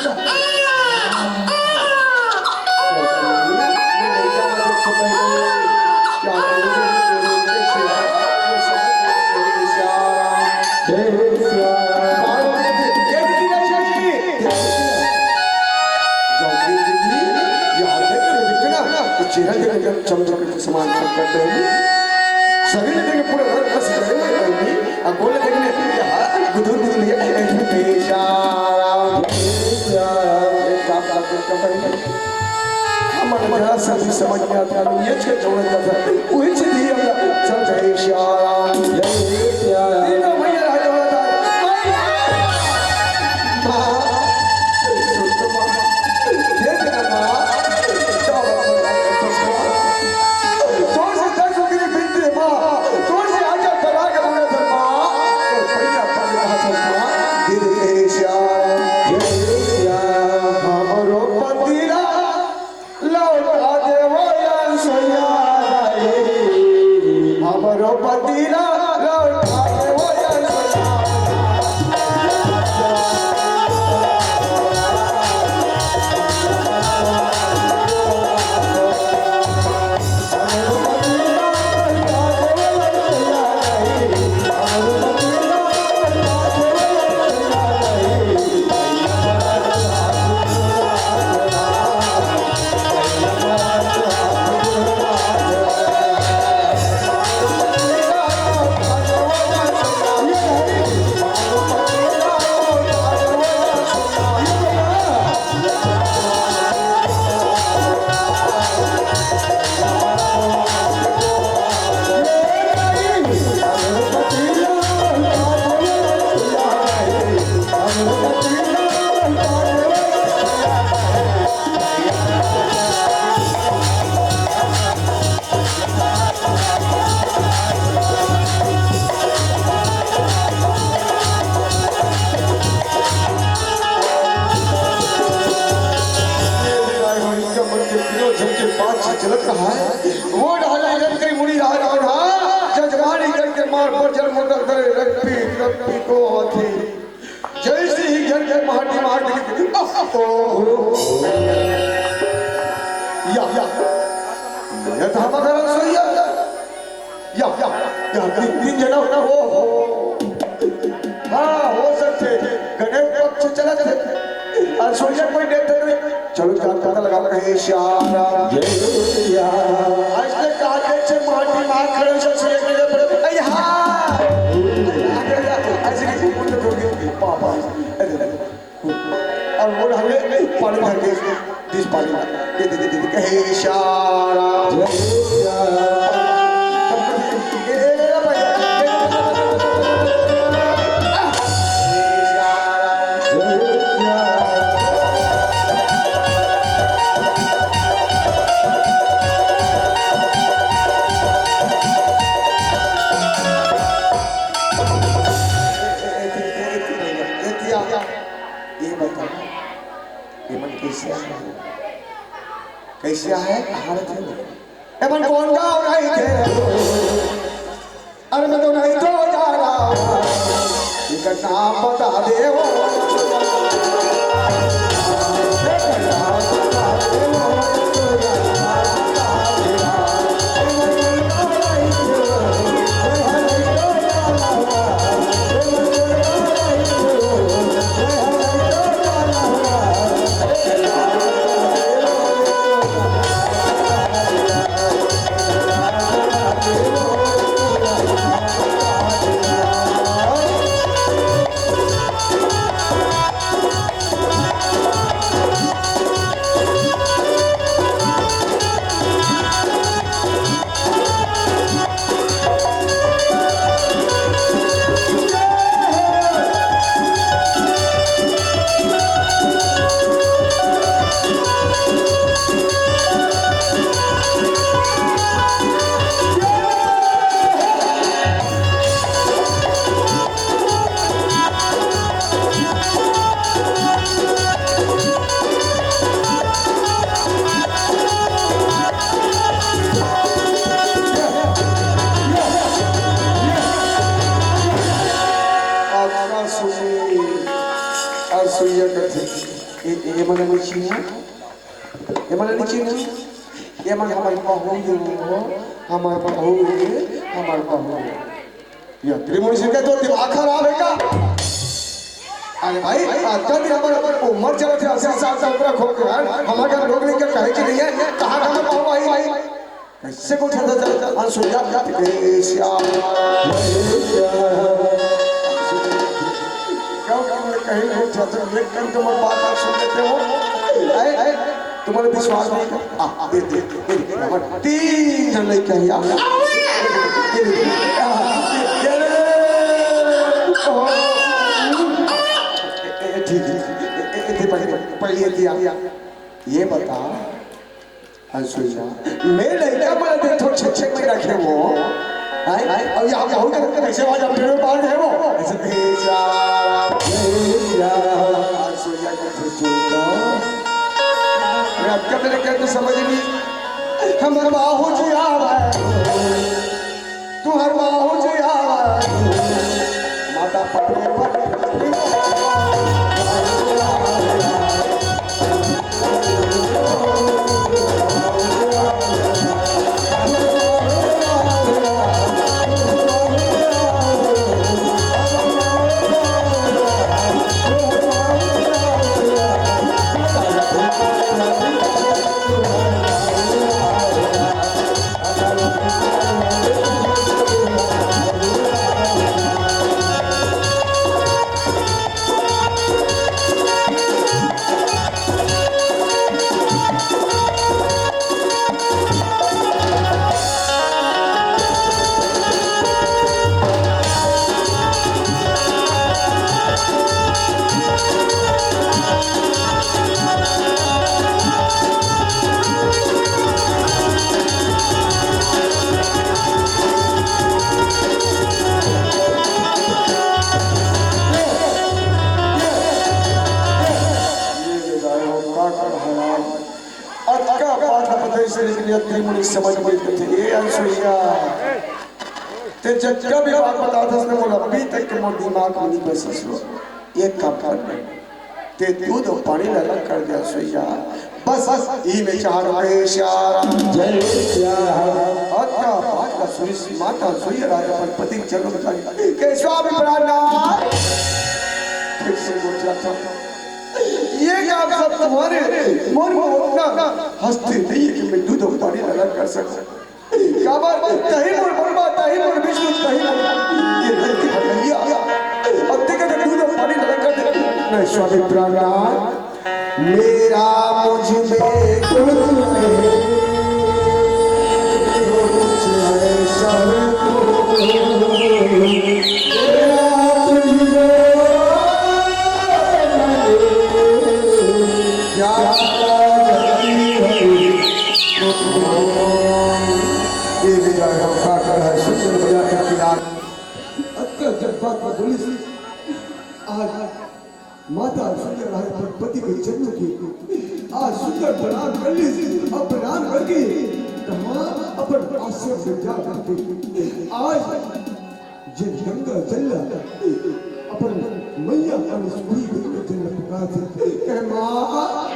चेहरा देखकर चमचम के समान करते हैं शरीर देखने पूरे घर बस गए अब बोले देखने गुदुर गुदुर ये पेशारा एक काम करते हमारे बड़ा सभी समझ में आता है ये छे जोड़ जाता है वही से भी हम चल जाए श्यारा जय श्यारा तीनों भैया राज होता है मां सुस्त मां ये देखना पतिरा मोटा करे रप्पी को थी जैसे ही घर के माटी मार दी या धामा करा सोया या तीन जना हो हाँ हो सकते गणेश पक्ष चला थे और सोया कोई देते नहीं चलो जान पता लगा हे श्यारा जय श्यारा आज तक काटे से माटी मार खड़े से सोया के पड़े अय हां ऐसे की मुंड हो गई पापा और वो हमें पानी भर के दिस पानी दे हे श्यारा जय श्यारा कैसे है भारत है एमन कौन गाँव नहीं थे अरे मैं तो नहीं तो जा रहा इनका नाम बता दे वो त्रिमुनि सिंह का तो दिमाग खराब है क्या? अरे भाई आजकल भी हमारे उम्र चला थे 80 साल से ऊपर खो गया हमारे यहाँ लोग नहीं क्या कहे कि नहीं है कहाँ कहाँ पाओ भाई कैसे को ठहरा चलता और सुनिया कहीं नहीं ठहरा लेकिन तुम बात सुन लेते हो तुम्हारे विश्वास नहीं तीन जन लेके आई ये बता मैं लड़का बड़ा देख थोड़ा छे में रखे वो और यहाँ हो गया कैसे वहाँ जब पेड़ बाहर है वो ऐसे मैं अब क्या मैंने क्या तो समझ नहीं हमारे बाहू जी आवा तू हर बाहू जी आवा माता पटने पर त्रिमुनि समझ में थे ये अनसुईया ते जज्जा भी बात बता था उसने बोला अभी तक के मोर दिमाग में नहीं बस लो एक काम कर ते दूध और पानी लगा कर दिया सोया बस ई में चार इशारा जय सिया राम आता बात का सुई माता सोई राजा पर पति चलो बता के स्वामी प्राणनाथ फिर से बोल जाता ये काम सब तुम्हारे मोर में उतना हंसते नहीं है कि मैं दूध और पानी लगा कर सकता काबर तही मोर बर्मा तही मोर विष्णु तही ये लड़की भटैया अब देखा जब दूध और पानी लगा कर दे मैं स्वामी प्राणनाथ मेरा मुझ में कुछ है शर्त माता सुंदर राय पर पति के जन्म की आज सुंदर प्रणाम कर ली अब प्रणाम करके कहाँ अपन आश्रम में जा करके आज जब गंगा जल अपन मैया पर सूरी के जल पुकार थे कह माँ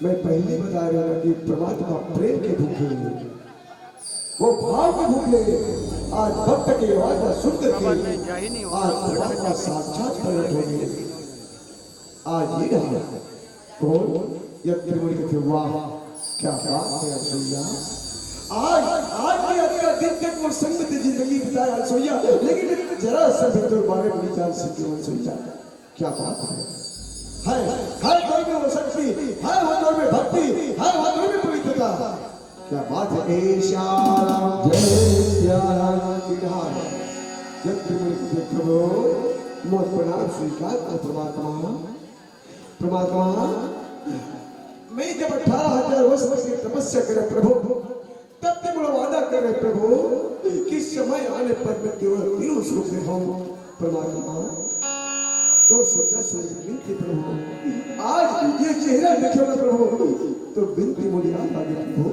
मैं पहले बता रहा था कि परमात्मा प्रेम के भूखे वो भाव के भूखे आज भक्त की आवाज सुन करके आज परमात्मा साक्षात प्रकट हो गए। आज ये रहा कौन यज्ञ थे वाह क्या बात है सोया आज के का दिन तक वो संगत जिंदगी बिताया सोया लेकिन जरा सा भी तो बारे में विचार सीखे सोया क्या बात है हर कोई में वो शक्ति हर हाथों में भक्ति हर हाथों में पवित्रता क्या बात है जय श्याम प्रभु मोर प्रणाम स्वीकार कर परमात्मा मैं जब 18,000 वर्ष की तपस्या करे प्रभु तब तक मुझे वादा करे प्रभु कि समय आने पर मैं केवल तीनों स्वरूप में हूँ परमात्मा तो तो सोचा सुन विनती प्रभु आज ये चेहरा देखो ना प्रभु तो विनती बोली आप आगे प्रभु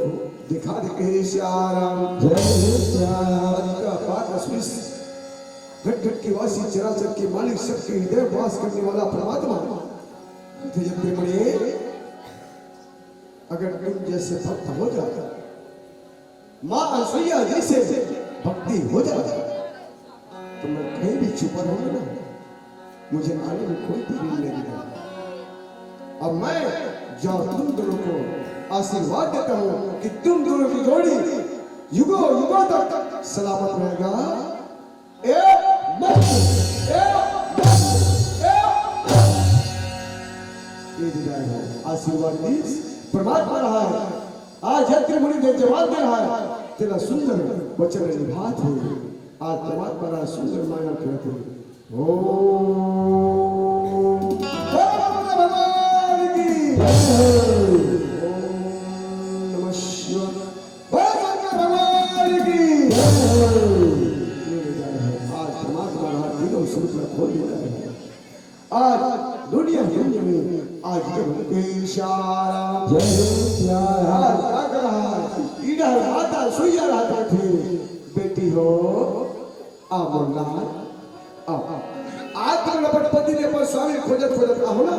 दिखा दे के श्याम जय श्याम का पाक अस्मिस घट घट के वासी चराचर के मालिक सबके हृदय वास करने वाला परमात्मा कथे जब बड़े अगर तुम जैसे भक्त हो जाता माँ अनसुईया जैसे भक्ति हो जाता तो मैं कहीं भी छुपा रहूंगा ना मुझे आने में कोई देरी नहीं लगेगा। अब मैं जब तुम दोनों को आशीर्वाद देता हूँ कि तुम दोनों की जोड़ी युगों युगों तक सलामत रहेगा। आशीर्वाद परमात्मा रहा है आज यत्र मुनि ने जवाब दे रहा है तेरा सुंदर वचन निभात हो आज परमात्मा रहा सुंदर माया कहते ओम भगवान की नमः शिवाय भगवान की आज परमात्मा रहा दिलों सूत्र खोल दिया है आज दुनिया दुनिया में आज जब इशारा जय आज लग रहा है इधर माता सुइया रहा थे बेटी हो आमोना आज तो लपटपति ने पर स्वामी खोजत खोजत हो ना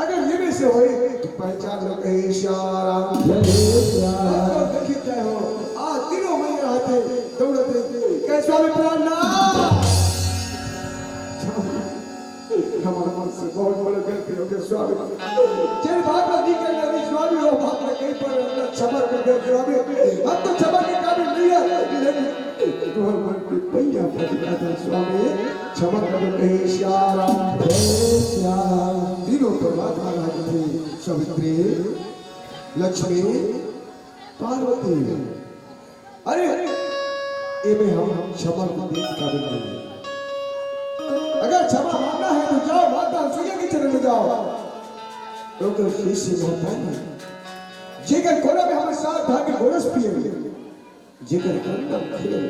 अगर ये में से होए तो पहचान लो इशारा जय देखी क्या हो आज तीनों महीने रहते दौड़ते के स्वामी प्राणना हमारा मन से बहुत बड़े गलती हो गई स्वामी चल बात नहीं करना नहीं स्वामी हो बात में कहीं पर अपना क्षमा कर दे स्वामी हम तो क्षमा के काबिल नहीं है लेकिन तुम्हारे मन की पैया फटका था स्वामी क्षमा कर दे श्याम तीनों परमात्मा राज थे सावित्री लक्ष्मी पार्वती अरे ये में हम क्षमा के काबिल नहीं अगर क्षमा मांगना है तो जाओ माता सुइया के चरण में जाओ तो शिष्य होता है जेकर कोना में हमारे साथ भागे गोरस पिए जेकर कोना खिले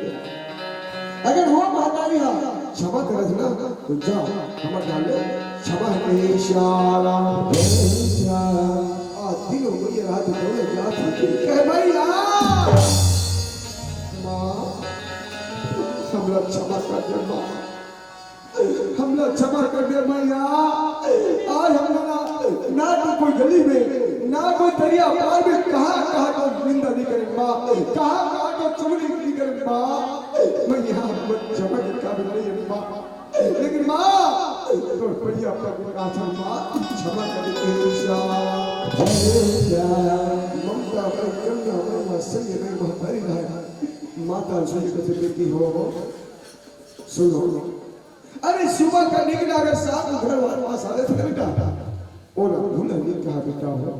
अगर वो महतारी हा क्षमा करत ना तो जाओ हमर डाले क्षमा के श्याला आ तीनों ये रात दौड़े जात कह भैया मां हमरा क्षमा कर दे मां हमला क्षमा कर दे मैया आज हम ना तो कोई गली में ना कोई दरिया पार में कहाँ तो निंदा नहीं करें माँ कहाँ तो चुगली नहीं करें माँ मैं यहाँ क्षमा के काबिल नहीं है माँ लेकिन माँ तो बढ़िया कहा था माँ क्षमा कर ममता करुणा वात्सल्य में महतारी रहा माता सुनी बेटी हो सुनो अरे सुबह का निकला अगर साथ घर वाले पास आ रहे थे बेटा और भूला नहीं कहा बेटा हो जाओ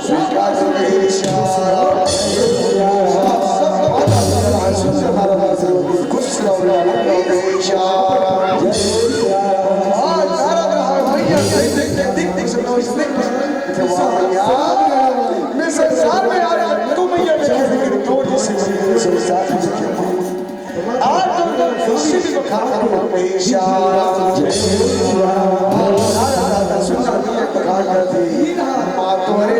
स्वीकार करिए खुश मैं संसार में आ रहा तुम आज तो खुशी भी तो खा माँ तुम्हारे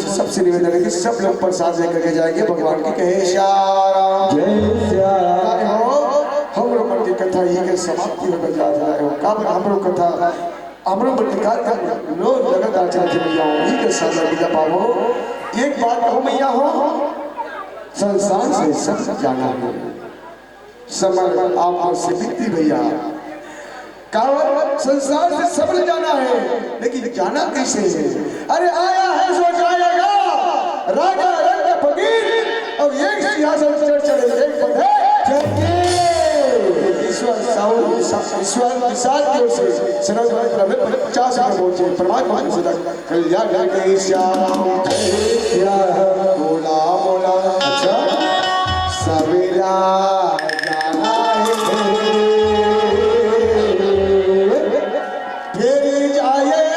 से सबसे निवेदन है कि सब लोग प्रसाद लेकर के जाएंगे भगवान की कहे श्याम जय सिया राम हम लोग की कथा ये के समाप्ति होकर जा रहा है का हम लोग कथा हमरो प्रतिकार कर लोग लगातार चलते भैया ये के साथ लगा पाओ एक बात हो मैया हो संसार से सब जाना है समय आप से बीती भैया कावड़ संसार से सब जाना है लेकिन जाना कैसे है अरे आया है सो जाएगा राजा रंग फकीर और एक सिंहासन चढ़ चढ़े एक बंधे ईश्वर ईश्वर विशाल की ओर से सरल में 50 साल पहुंचे परमात्मा ने सदा कल्याण के श्याम बोला बोला अच्छा सवेरा जाना है फिर जाए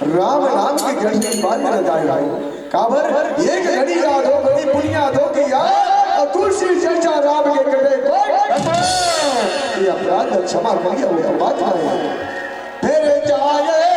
राम राम की घड़ी की बात न जाए काबर एक घड़ी याद हो बड़ी बुनियाद हो कि यार और तुलसी चर्चा राम के कटे ये अपराध क्षमा करिए वो बात है फिर जाए